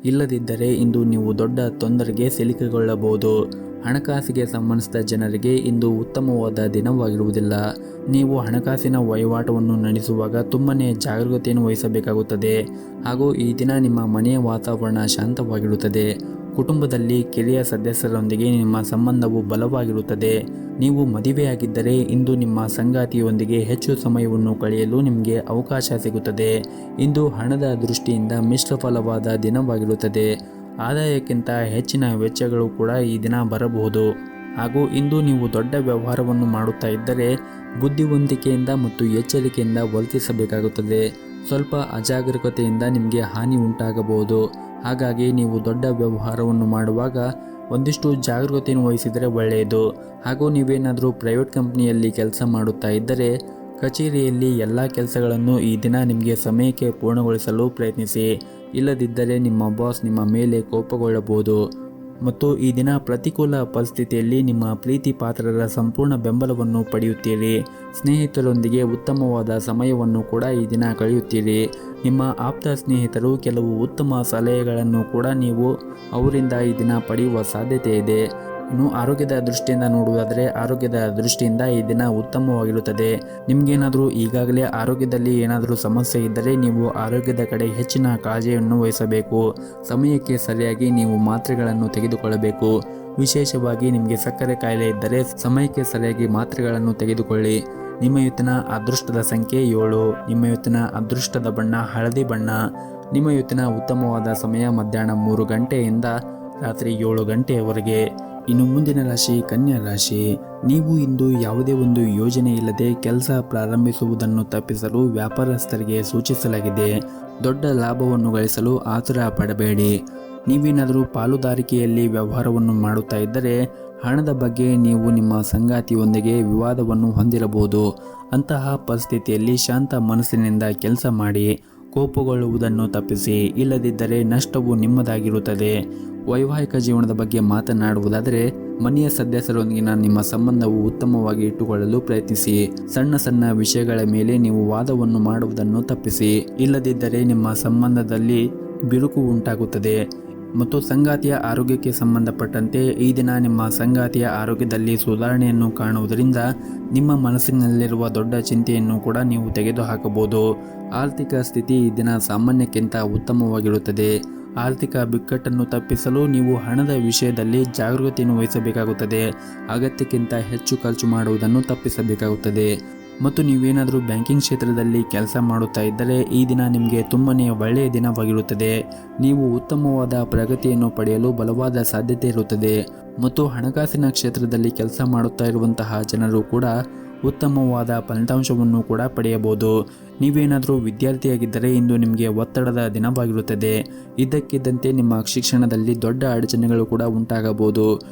A: ಇಲ್ಲದಿದ್ದರೆ ಇಂದು ನೀವು ದೊಡ್ಡ ತೊಂದರೆಗೆ ಸಿಲುಕಿಕೊಳ್ಳಬಹುದು. ಹಣಕಾಸಿಗೆ ಸಂಬಂಧಿಸಿದ ಜನರಿಗೆ ಇಂದು ಉತ್ತಮವಾದ ದಿನವಾಗಿರುವುದಿಲ್ಲ. ನೀವು ಹಣಕಾಸಿನ ವಹಿವಾಟವನ್ನು ನಡೆಸುವಾಗ ತುಂಬಾ ಜಾಗರೂಕತೆಯನ್ನು ವಹಿಸಬೇಕಾಗುತ್ತದೆ. ಹಾಗೂ ಈ ದಿನ ನಿಮ್ಮ ಮನೆಯ ವಾತಾವರಣ ಶಾಂತವಾಗಿರುತ್ತದೆ. ಕುಟುಂಬದಲ್ಲಿ ಕಿರಿಯ ಸದಸ್ಯರೊಂದಿಗೆ ನಿಮ್ಮ ಸಂಬಂಧವು ಬಲವಾಗಿರುತ್ತದೆ. ನೀವು ಮದುವೆಯಾಗಿದ್ದರೆ ಇಂದು ನಿಮ್ಮ ಸಂಗಾತಿಯೊಂದಿಗೆ ಹೆಚ್ಚು ಸಮಯವನ್ನು ಕಳೆಯಲು ನಿಮಗೆ ಅವಕಾಶ ಸಿಗುತ್ತದೆ. ಇಂದು ಹಣದ ದೃಷ್ಟಿಯಿಂದ ಮಿಶ್ರ ಫಲವಾದ ದಿನವಾಗಿರುತ್ತದೆ. ಆದಾಯಕ್ಕಿಂತ ಹೆಚ್ಚಿನ ವೆಚ್ಚಗಳು ಕೂಡ ಈ ದಿನ ಬರಬಹುದು. ಹಾಗೂ ಇಂದು ನೀವು ದೊಡ್ಡ ವ್ಯವಹಾರವನ್ನು ಮಾಡುತ್ತಾ ಇದ್ದರೆ ಬುದ್ಧಿವಂತಿಕೆಯಿಂದ ಮತ್ತು ಎಚ್ಚರಿಕೆಯಿಂದ ವರ್ತಿಸಬೇಕಾಗುತ್ತದೆ. ಸ್ವಲ್ಪ ಅಜಾಗರೂಕತೆಯಿಂದ ನಿಮಗೆ ಹಾನಿ ಉಂಟಾಗಬಹುದು. ಹಾಗಾಗಿ ನೀವು ದೊಡ್ಡ ವ್ಯವಹಾರವನ್ನು ಮಾಡುವಾಗ ಒಂದಿಷ್ಟು ಜಾಗರೂಕತೆಯನ್ನು ವಹಿಸಿದರೆ ಒಳ್ಳೆಯದು. ಹಾಗೂ ನೀವೇನಾದರೂ ಪ್ರೈವೇಟ್ ಕಂಪ್ನಿಯಲ್ಲಿ ಕೆಲಸ ಮಾಡುತ್ತಾ ಇದ್ದರೆ ಕಚೇರಿಯಲ್ಲಿ ಎಲ್ಲ ಕೆಲಸಗಳನ್ನು ಈ ದಿನ ನಿಮಗೆ ಸಮಯಕ್ಕೆ ಪೂರ್ಣಗೊಳಿಸಲು ಪ್ರಯತ್ನಿಸಿ. ಇಲ್ಲದಿದ್ದರೆ ನಿಮ್ಮ ಬಾಸ್ ನಿಮ್ಮ ಮೇಲೆ ಕೋಪಗೊಳ್ಳಬಹುದು. ಮತ್ತು ಈ ದಿನ ಪ್ರತಿಕೂಲ ಪರಿಸ್ಥಿತಿಯಲ್ಲಿ ನಿಮ್ಮ ಪ್ರೀತಿ ಪಾತ್ರರ ಸಂಪೂರ್ಣ ಬೆಂಬಲವನ್ನು ಪಡೆಯುತ್ತೀರಿ. ಸ್ನೇಹಿತರೊಂದಿಗೆ ಉತ್ತಮವಾದ ಸಮಯವನ್ನು ಕೂಡ ಈ ದಿನ ಕಳೆಯುತ್ತೀರಿ. ನಿಮ್ಮ ಆಪ್ತ ಸ್ನೇಹಿತರು ಕೆಲವು ಉತ್ತಮ ಸಲಹೆಗಳನ್ನು ಕೂಡ ನೀವು ಅವರಿಂದ ಈ ದಿನ ಪಡೆಯುವ ಸಾಧ್ಯತೆ ಇದೆ. ಇನ್ನು ಆರೋಗ್ಯದ ದೃಷ್ಟಿಯಿಂದ ನೋಡುವುದಾದರೆ ಆರೋಗ್ಯದ ದೃಷ್ಟಿಯಿಂದ ಈ ದಿನ ಉತ್ತಮವಾಗಿರುತ್ತದೆ. ನಿಮಗೇನಾದರೂ ಈಗಾಗಲೇ ಆರೋಗ್ಯದಲ್ಲಿ ಏನಾದರೂ ಸಮಸ್ಯೆ ಇದ್ದರೆ ನೀವು ಆರೋಗ್ಯದ ಕಡೆ ಹೆಚ್ಚಿನ ಕಾಳಜಿಯನ್ನು ವಹಿಸಬೇಕು. ಸಮಯಕ್ಕೆ ಸರಿಯಾಗಿ ನೀವು ಮಾತ್ರೆಗಳನ್ನು ತೆಗೆದುಕೊಳ್ಳಬೇಕು. ವಿಶೇಷವಾಗಿ ನಿಮಗೆ ಸಕ್ಕರೆ ಕಾಯಿಲೆ ಇದ್ದರೆ ಸಮಯಕ್ಕೆ ಸರಿಯಾಗಿ ಮಾತ್ರೆಗಳನ್ನು ತೆಗೆದುಕೊಳ್ಳಿ. ನಿಮ್ಮ ಇವತ್ತಿನ ಅದೃಷ್ಟದ ಸಂಖ್ಯೆ 7. ನಿಮ್ಮ ಇವತ್ತಿನ ಅದೃಷ್ಟದ ಬಣ್ಣ ಹಳದಿ ಬಣ್ಣ. ನಿಮ್ಮ ಇವತ್ತಿನ ಉತ್ತಮವಾದ ಸಮಯ ಮಧ್ಯಾಹ್ನ 3 ಗಂಟೆಯಿಂದ ರಾತ್ರಿ 7 ಗಂಟೆಯವರೆಗೆ. ಇನ್ನು ಮುಂದಿನ ರಾಶಿ ಕನ್ಯಾ ರಾಶಿ. ನೀವು ಇಂದು ಯಾವುದೇ ಒಂದು ಯೋಜನೆ ಇಲ್ಲದೆ ಕೆಲಸ ಪ್ರಾರಂಭಿಸುವುದನ್ನು ತಪ್ಪಿಸಲು ವ್ಯಾಪಾರಸ್ಥರಿಗೆ ಸೂಚಿಸಲಾಗಿದೆ. ದೊಡ್ಡ ಲಾಭವನ್ನು ಗಳಿಸಲು ಆತುರ ಪಡಬೇಡಿ. ನೀವೇನಾದರೂ ಪಾಲುದಾರಿಕೆಯಲ್ಲಿ ವ್ಯವಹಾರವನ್ನು ಮಾಡುತ್ತಾ ಇದ್ದರೆ ಹಣದ ಬಗ್ಗೆ ನೀವು ನಿಮ್ಮ ಸಂಗಾತಿಯೊಂದಿಗೆ ವಿವಾದವನ್ನು ಹೊಂದಿರಬಹುದು. ಅಂತಹ ಪರಿಸ್ಥಿತಿಯಲ್ಲಿ ಶಾಂತ ಮನಸ್ಸಿನಿಂದ ಕೆಲಸ ಮಾಡಿ. ಕೋಪಗೊಳ್ಳುವುದನ್ನು ತಪ್ಪಿಸಿ, ಇಲ್ಲದಿದ್ದರೆ ನಷ್ಟವು ನಿಮ್ಮದಾಗಿರುತ್ತದೆ. ವೈವಾಹಿಕ ಜೀವನದ ಬಗ್ಗೆ ಮಾತನಾಡುವುದಾದರೆ ಮನೆಯ ಸದಸ್ಯರೊಂದಿಗಿನ ನಿಮ್ಮ ಸಂಬಂಧವು ಉತ್ತಮವಾಗಿ ಇಟ್ಟುಕೊಳ್ಳಲು ಪ್ರಯತ್ನಿಸಿ. ಸಣ್ಣ ಸಣ್ಣ ವಿಷಯಗಳ ಮೇಲೆ ನೀವು ವಾದವನ್ನು ಮಾಡುವುದನ್ನು ತಪ್ಪಿಸಿ, ಇಲ್ಲದಿದ್ದರೆ ನಿಮ್ಮ ಸಂಬಂಧದಲ್ಲಿ ಬಿರುಕು ಉಂಟಾಗುತ್ತದೆ. ಮತ್ತು ಸಂಗಾತಿಯ ಆರೋಗ್ಯಕ್ಕೆ ಸಂಬಂಧಪಟ್ಟಂತೆ ಈ ದಿನ ನಿಮ್ಮ ಸಂಗಾತಿಯ ಆರೋಗ್ಯದಲ್ಲಿ ಸುಧಾರಣೆಯನ್ನು ಕಾಣುವುದರಿಂದ ನಿಮ್ಮ ಮನಸ್ಸಿನಲ್ಲಿರುವ ದೊಡ್ಡ ಚಿಂತೆಯನ್ನು ಕೂಡ ನೀವು ತೆಗೆದುಹಾಕಬಹುದು. ಆರ್ಥಿಕ ಸ್ಥಿತಿ ಈ ದಿನ ಸಾಮಾನ್ಯಕ್ಕಿಂತ ಉತ್ತಮವಾಗಿರುತ್ತದೆ. ಆರ್ಥಿಕ ಬಿಕ್ಕಟ್ಟನ್ನು ತಪ್ಪಿಸಲು ನೀವು ಹಣದ ವಿಷಯದಲ್ಲಿ ಜಾಗರೂಕತೆಯನ್ನು ವಹಿಸಬೇಕಾಗುತ್ತದೆ. ಅಗತ್ಯಕ್ಕಿಂತ ಹೆಚ್ಚು ಖರ್ಚು ಮಾಡುವುದನ್ನು ತಪ್ಪಿಸಬೇಕಾಗುತ್ತದೆ. ಮತ್ತು ನೀವೇನಾದರೂ ಬ್ಯಾಂಕಿಂಗ್ ಕ್ಷೇತ್ರದಲ್ಲಿ ಕೆಲಸ ಮಾಡುತ್ತಾ ಇದ್ದರೆ ಈ ದಿನ ನಿಮಗೆ ತುಂಬನೇ ಒಳ್ಳೆಯ ದಿನವಾಗಿರುತ್ತದೆ. ನೀವು ಉತ್ತಮವಾದ ಪ್ರಗತಿಯನ್ನು ಪಡೆಯಲು ಬಲವಾದ ಸಾಧ್ಯತೆ ಇರುತ್ತದೆ. ಮತ್ತು ಹಣಕಾಸಿನ ಕ್ಷೇತ್ರದಲ್ಲಿ ಕೆಲಸ ಮಾಡುತ್ತಾ ಇರುವಂತಹ ಜನರು ಕೂಡ ಉತ್ತಮವಾದ ಫಲಿತಾಂಶವನ್ನು ಕೂಡ ಪಡೆಯಬಹುದು. ನೀವೇನಾದರೂ ವಿದ್ಯಾರ್ಥಿಯಾಗಿದ್ದರೆ ಇಂದು ನಿಮಗೆ ಒತ್ತಡದ ದಿನವಾಗಿರುತ್ತದೆ. ಇದ್ದಕ್ಕಿದ್ದಂತೆ ನಿಮ್ಮ ಶಿಕ್ಷಣದಲ್ಲಿ ದೊಡ್ಡ ಅಡಚಣೆಗಳು ಕೂಡ ಉಂಟಾಗಬಹುದು.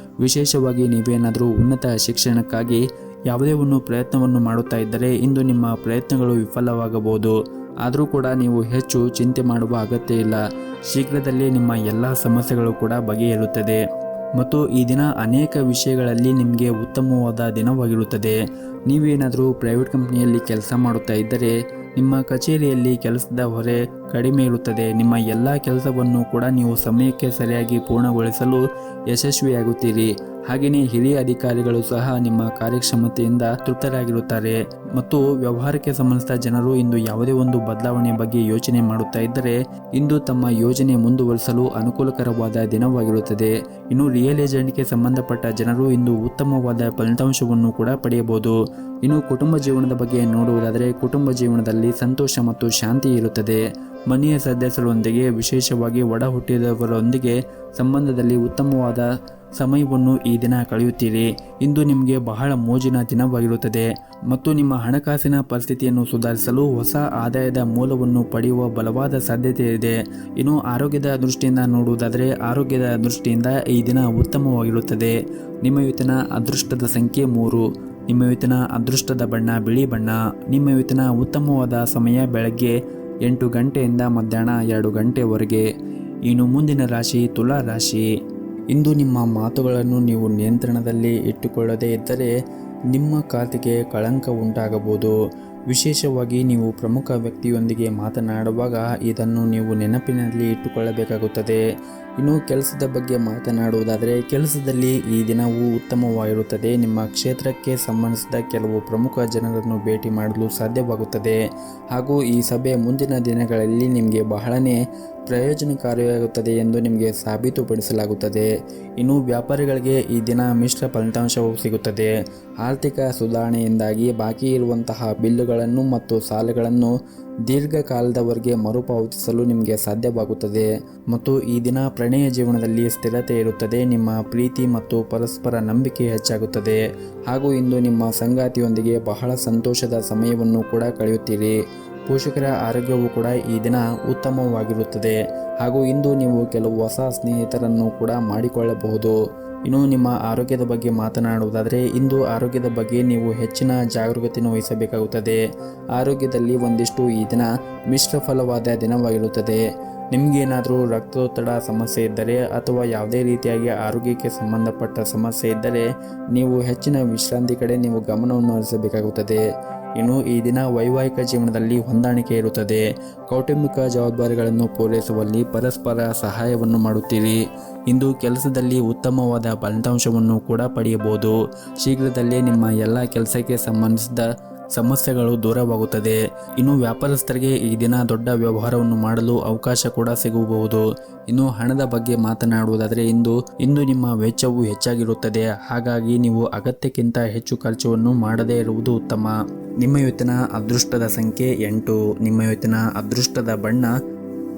A: ವಿಶೇಷವಾಗಿ ನೀವೇನಾದರೂ ಉನ್ನತ ಶಿಕ್ಷಣಕ್ಕಾಗಿ ಯಾವುದೇ ಒಂದು ಪ್ರಯತ್ನವನ್ನು ಮಾಡುತ್ತಾ ಇದ್ದರೆ ಇಂದು ನಿಮ್ಮ ಪ್ರಯತ್ನಗಳು ವಿಫಲವಾಗಬಹುದು. ಆದರೂ ಕೂಡ ನೀವು ಹೆಚ್ಚು ಚಿಂತೆ ಮಾಡುವ ಅಗತ್ಯ ಇಲ್ಲ. ಶೀಘ್ರದಲ್ಲೇ ನಿಮ್ಮ ಎಲ್ಲ ಸಮಸ್ಯೆಗಳು ಕೂಡ ಬಗೆಹರಿಯುತ್ತದೆ. ಮತ್ತು ಈ ದಿನ ಅನೇಕ ವಿಷಯಗಳಲ್ಲಿ ನಿಮಗೆ ಉತ್ತಮವಾದ ದಿನವಾಗಿರುತ್ತದೆ. ನೀವೇನಾದರೂ ಪ್ರೈವೇಟ್ ಕಂಪ್ನಿಯಲ್ಲಿ ಕೆಲಸ ಮಾಡುತ್ತಾ ಇದ್ದರೆ ನಿಮ್ಮ ಕಚೇರಿಯಲ್ಲಿ ಕೆಲಸದ ಹೊರೆ ಕಡಿಮೆ ಇರುತ್ತದೆ. ನಿಮ್ಮ ಎಲ್ಲ ಕೆಲಸವನ್ನು ಕೂಡ ನೀವು ಸಮಯಕ್ಕೆ ಸರಿಯಾಗಿ ಪೂರ್ಣಗೊಳಿಸಲು ಯಶಸ್ವಿಯಾಗುತ್ತೀರಿ. ಹಾಗೆಯೇ ಹಿರಿಯ ಅಧಿಕಾರಿಗಳು ಸಹ ನಿಮ್ಮ ಕಾರ್ಯಕ್ಷಮತೆಯಿಂದ ತೃಪ್ತರಾಗಿರುತ್ತಾರೆ. ಮತ್ತು ವ್ಯವಹಾರಕ್ಕೆ ಸಂಬಂಧಿಸಿದ ಜನರು ಇಂದು ಯಾವುದೇ ಒಂದು ಬದಲಾವಣೆಯ ಬಗ್ಗೆ ಯೋಚನೆ ಮಾಡುತ್ತಾ ಇದ್ದರೆ ಇಂದು ತಮ್ಮ ಯೋಜನೆ ಮುಂದುವರಿಸಲು ಅನುಕೂಲಕರವಾದ ದಿನವಾಗಿರುತ್ತದೆ. ಇನ್ನು ರಿಯಲ್ ಎಸ್ಟೇಟ್ಗೆ ಸಂಬಂಧಪಟ್ಟ ಜನರು ಇಂದು ಉತ್ತಮವಾದ ಫಲಿತಾಂಶವನ್ನು ಕೂಡ ಪಡೆಯಬಹುದು. ಇನ್ನು ಕುಟುಂಬ ಜೀವನದ ಬಗ್ಗೆ ನೋಡುವುದಾದರೆ ಕುಟುಂಬ ಜೀವನದಲ್ಲಿ ಸಂತೋಷ ಮತ್ತು ಶಾಂತಿ ಇರುತ್ತದೆ. ಮನೆಯ ಸದಸ್ಯರೊಂದಿಗೆ ವಿಶೇಷವಾಗಿ ಒಡ ಹುಟ್ಟಿದವರೊಂದಿಗೆ ಸಂಬಂಧದಲ್ಲಿ ಉತ್ತಮವಾದ ಸಮಯವನ್ನು ಈ ದಿನ ಕಳೆಯುತ್ತೀರಿ. ಇಂದು ನಿಮಗೆ ಬಹಳ ಮೋಜಿನ ದಿನವಾಗಿರುತ್ತದೆ. ಮತ್ತು ನಿಮ್ಮ ಹಣಕಾಸಿನ ಪರಿಸ್ಥಿತಿಯನ್ನು ಸುಧಾರಿಸಲು ಹೊಸ ಆದಾಯದ ಮೂಲವನ್ನು ಪಡೆಯುವ ಬಲವಾದ ಸಾಧ್ಯತೆ ಇದೆ. ಇನ್ನು ಆರೋಗ್ಯದ ದೃಷ್ಟಿಯಿಂದ ನೋಡುವುದಾದರೆ ಆರೋಗ್ಯದ ದೃಷ್ಟಿಯಿಂದ ಈ ದಿನ ಉತ್ತಮವಾಗಿರುತ್ತದೆ. ನಿಮ್ಮ ಇವತ್ತಿನ ಅದೃಷ್ಟದ ಸಂಖ್ಯೆ 3. ನಿಮ್ಮ ಇವತ್ತಿನ ಅದೃಷ್ಟದ ಬಣ್ಣ ಬಿಳಿ ಬಣ್ಣ. ನಿಮ್ಮ ಇವತ್ತಿನ ಉತ್ತಮವಾದ ಸಮಯ ಬೆಳಗ್ಗೆ 8 ಗಂಟೆಯಿಂದ ಮಧ್ಯಾಹ್ನ 2 ಗಂಟೆವರೆಗೆ. ಇನ್ನು ಮುಂದಿನ ರಾಶಿ ತುಲಾ ರಾಶಿ. ಇಂದು ನಿಮ್ಮ ಮಾತುಗಳನ್ನು ನೀವು ನಿಯಂತ್ರಣದಲ್ಲಿ ಇಟ್ಟುಕೊಳ್ಳದೇ ಇದ್ದರೆ ನಿಮ್ಮ ಖಾತೆಗೆ ಕಳಂಕ ಉಂಟಾಗಬಹುದು. ವಿಶೇಷವಾಗಿ ನೀವು ಪ್ರಮುಖ ವ್ಯಕ್ತಿಯೊಂದಿಗೆ ಮಾತನಾಡುವಾಗ ಇದನ್ನು ನೀವು ನೆನಪಿನಲ್ಲಿ ಇಟ್ಟುಕೊಳ್ಳಬೇಕಾಗುತ್ತದೆ. ಇನ್ನು ಕೆಲಸದ ಬಗ್ಗೆ ಮಾತನಾಡುವುದಾದರೆ ಕೆಲಸದಲ್ಲಿ ಈ ದಿನವೂ ಉತ್ತಮವಾಗಿರುತ್ತದೆ. ನಿಮ್ಮ ಕ್ಷೇತ್ರಕ್ಕೆ ಸಂಬಂಧಿಸಿದ ಕೆಲವು ಪ್ರಮುಖ ಜನರನ್ನು ಭೇಟಿ ಮಾಡಲು ಸಾಧ್ಯವಾಗುತ್ತದೆ. ಹಾಗೂ ಈ ಸಭೆ ಮುಂದಿನ ದಿನಗಳಲ್ಲಿ ನಿಮಗೆ ಬಹಳನೇ ಪ್ರಯೋಜನಕಾರಿಯಾಗುತ್ತದೆ ಎಂದು ನಿಮಗೆ ಸಾಬೀತುಪಡಿಸಲಾಗುತ್ತದೆ. ಇನ್ನು ವ್ಯಾಪಾರಿಗಳಿಗೆ ಈ ದಿನ ಮಿಶ್ರ ಫಲಿತಾಂಶವು ಸಿಗುತ್ತದೆ. ಆರ್ಥಿಕ ಸುಧಾರಣೆಯಿಂದಾಗಿ ಬಾಕಿ ಇರುವಂತಹ ಬಿಲ್ಲುಗಳನ್ನು ಮತ್ತು ಸಾಲಗಳನ್ನು ದೀರ್ಘಕಾಲದವರೆಗೆ ಮರುಪಾವತಿಸಲು ನಿಮಗೆ ಸಾಧ್ಯವಾಗುತ್ತದೆ. ಮತ್ತು ಈ ದಿನ ಪ್ರಣಯ ಜೀವನದಲ್ಲಿ ಸ್ಥಿರತೆ ಇರುತ್ತದೆ. ನಿಮ್ಮ ಪ್ರೀತಿ ಮತ್ತು ಪರಸ್ಪರ ನಂಬಿಕೆ ಹೆಚ್ಚಾಗುತ್ತದೆ. ಹಾಗೂ ಇಂದು ನಿಮ್ಮ ಸಂಗಾತಿಯೊಂದಿಗೆ ಬಹಳ ಸಂತೋಷದ ಸಮಯವನ್ನು ಕೂಡ ಕಳೆಯುತ್ತೀರಿ. ಪೋಷಕರ ಆರೋಗ್ಯವು ಕೂಡ ಈ ದಿನ ಉತ್ತಮವಾಗಿರುತ್ತದೆ. ಹಾಗೂ ಇಂದು ನೀವು ಕೆಲವು ಹೊಸ ಸ್ನೇಹಿತರನ್ನು ಕೂಡ ಮಾಡಿಕೊಳ್ಳಬಹುದು. ಇನ್ನು ನಿಮ್ಮ ಆರೋಗ್ಯದ ಬಗ್ಗೆ ಮಾತನಾಡುವುದಾದರೆ ಇಂದು ಆರೋಗ್ಯದ ಬಗ್ಗೆ ನೀವು ಹೆಚ್ಚಿನ ಜಾಗರೂಕತೆಯನ್ನು ವಹಿಸಬೇಕಾಗುತ್ತದೆ. ಆರೋಗ್ಯದಲ್ಲಿ ಒಂದಿಷ್ಟು ಈ ದಿನ ಮಿಶ್ರ ಫಲವಾದ ದಿನವಾಗಿರುತ್ತದೆ. ನಿಮಗೇನಾದರೂ ರಕ್ತದೊತ್ತಡ ಸಮಸ್ಯೆ ಇದ್ದರೆ ಅಥವಾ ಯಾವುದೇ ರೀತಿಯಾಗಿ ಆರೋಗ್ಯಕ್ಕೆ ಸಂಬಂಧಪಟ್ಟ ಸಮಸ್ಯೆ ಇದ್ದರೆ ನೀವು ಹೆಚ್ಚಿನ ವಿಶ್ರಾಂತಿ ಕಡೆ ನೀವು ಗಮನವನ್ನು ಹರಿಸಬೇಕಾಗುತ್ತದೆ. ಇನ್ನು ಈ ದಿನ ವೈವಾಹಿಕ ಜೀವನದಲ್ಲಿ ಹೊಂದಾಣಿಕೆ ಇರುತ್ತದೆ. ಕೌಟುಂಬಿಕ ಜವಾಬ್ದಾರಿಗಳನ್ನು ಪೂರೈಸುವಲ್ಲಿ ಪರಸ್ಪರ ಸಹಾಯವನ್ನು ಮಾಡುತ್ತೀರಿ. ಇಂದು ಕೆಲಸದಲ್ಲಿ ಉತ್ತಮವಾದ ಫಲಿತಾಂಶವನ್ನು ಕೂಡ ಪಡೆಯಬಹುದು. ಶೀಘ್ರದಲ್ಲೇ ನಿಮ್ಮ ಎಲ್ಲ ಕೆಲಸಕ್ಕೆ ಸಂಬಂಧಿಸಿದ ಸಮಸ್ಯೆಗಳು ದೂರವಾಗುತ್ತದೆ. ಇನ್ನು ವ್ಯಾಪಾರಸ್ಥರಿಗೆ ಈ ದಿನ ದೊಡ್ಡ ವ್ಯವಹಾರವನ್ನು ಮಾಡಲು ಅವಕಾಶ ಕೂಡ ಸಿಗಬಹುದು. ಇನ್ನು ಹಣದ ಬಗ್ಗೆ ಮಾತನಾಡುವುದಾದರೆ ಇಂದು ನಿಮ್ಮ ವೆಚ್ಚವು ಹೆಚ್ಚಾಗಿರುತ್ತದೆ. ಹಾಗಾಗಿ ನೀವು ಅಗತ್ಯಕ್ಕಿಂತ ಹೆಚ್ಚು ಖರ್ಚನ್ನು ಮಾಡದೇ ಇರುವುದು ಉತ್ತಮ. ನಿಮ್ಮ ಇವತ್ತಿನ ಅದೃಷ್ಟದ ಸಂಖ್ಯೆ 8. ನಿಮ್ಮ ಇವತ್ತಿನ ಅದೃಷ್ಟದ ಬಣ್ಣ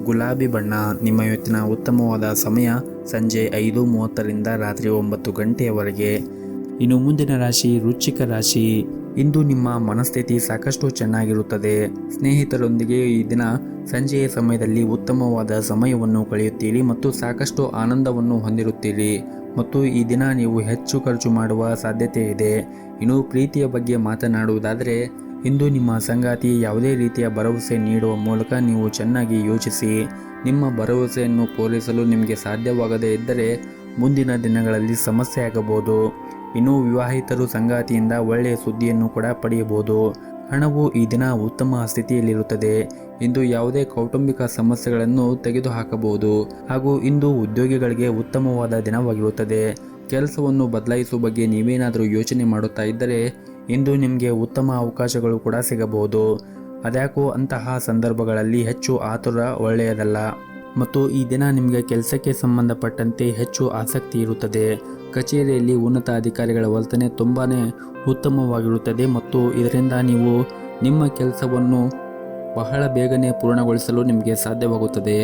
A: ಗುಲಾಬಿ ಬಣ್ಣ. ನಿಮ್ಮ ಇವತ್ತಿನ ಉತ್ತಮವಾದ ಸಮಯ ಸಂಜೆ 5:30ರಿಂದ ರಾತ್ರಿ 9 ಗಂಟೆಯವರೆಗೆ. ಇನ್ನು ಮುಂದಿನ ರಾಶಿ ವೃಶ್ಚಿಕ ರಾಶಿ. ಇಂದು ನಿಮ್ಮ ಮನಸ್ಥಿತಿ ಸಾಕಷ್ಟು ಚೆನ್ನಾಗಿರುತ್ತದೆ. ಸ್ನೇಹಿತರೊಂದಿಗೆ ಈ ದಿನ ಸಂಜೆಯ ಸಮಯದಲ್ಲಿ ಉತ್ತಮವಾದ ಸಮಯವನ್ನು ಕಳೆಯುತ್ತೀರಿ ಮತ್ತು ಸಾಕಷ್ಟು ಆನಂದವನ್ನು ಹೊಂದಿರುತ್ತೀರಿ ಮತ್ತು ಈ ದಿನ ನೀವು ಹೆಚ್ಚು ಖರ್ಚು ಮಾಡುವ ಸಾಧ್ಯತೆ ಇದೆ. ಇನ್ನು ಪ್ರೀತಿಯ ಬಗ್ಗೆ ಮಾತನಾಡುವುದಾದರೆ ಇಂದು ನಿಮ್ಮ ಸಂಗಾತಿ ಯಾವುದೇ ರೀತಿಯ ಭರವಸೆ ನೀಡುವ ಮೂಲಕ ನೀವು ಚೆನ್ನಾಗಿ ಯೋಚಿಸಿ. ನಿಮ್ಮ ಭರವಸೆಯನ್ನು ಪೂರೈಸಲು ನಿಮಗೆ ಸಾಧ್ಯವಾಗದೇ ಇದ್ದರೆ ಮುಂದಿನ ದಿನಗಳಲ್ಲಿ ಸಮಸ್ಯೆ ಆಗಬಹುದು. ಇನ್ನು ವಿವಾಹಿತರು ಸಂಗಾತಿಯಿಂದ ಒಳ್ಳೆಯ ಸುದ್ದಿಯನ್ನು ಕೂಡ ಪಡೆಯಬಹುದು. ಹಣವು ಈ ದಿನ ಉತ್ತಮ ಸ್ಥಿತಿಯಲ್ಲಿರುತ್ತದೆ. ಇಂದು ಯಾವುದೇ ಕೌಟುಂಬಿಕ ಸಮಸ್ಯೆಗಳನ್ನು ತೆಗೆದುಹಾಕಬಹುದು ಹಾಗೂ ಇಂದು ಉದ್ಯೋಗಿಗಳಿಗೆ ಉತ್ತಮವಾದ ದಿನವಾಗಿರುತ್ತದೆ. ಕೆಲಸವನ್ನು ಬದಲಾಯಿಸುವ ಬಗ್ಗೆ ನೀವೇನಾದರೂ ಯೋಚನೆ ಮಾಡುತ್ತಾ ಇದ್ದರೆ ಇಂದು ನಿಮಗೆ ಉತ್ತಮ ಅವಕಾಶಗಳು ಕೂಡ ಸಿಗಬಹುದು. ಅದ್ಯಾಕೋ ಅಂತಹ ಸಂದರ್ಭಗಳಲ್ಲಿ ಹೆಚ್ಚು ಆತುರ ಒಳ್ಳೆಯದಲ್ಲ ಮತ್ತು ಈ ದಿನ ನಿಮಗೆ ಕೆಲಸಕ್ಕೆ ಸಂಬಂಧಪಟ್ಟಂತೆ ಹೆಚ್ಚು ಆಸಕ್ತಿ ಇರುತ್ತದೆ. ಕಚೇರಿಯಲ್ಲಿ ಉನ್ನತ ಅಧಿಕಾರಿಗಳ ವರ್ತನೆ ತುಂಬಾ ಉತ್ತಮವಾಗಿರುತ್ತದೆ ಮತ್ತು ಇದರಿಂದ ನೀವು ನಿಮ್ಮ ಕೆಲಸವನ್ನು ಬಹಳ ಬೇಗನೆ ಪೂರ್ಣಗೊಳಿಸಲು ನಿಮಗೆ ಸಾಧ್ಯವಾಗುತ್ತದೆ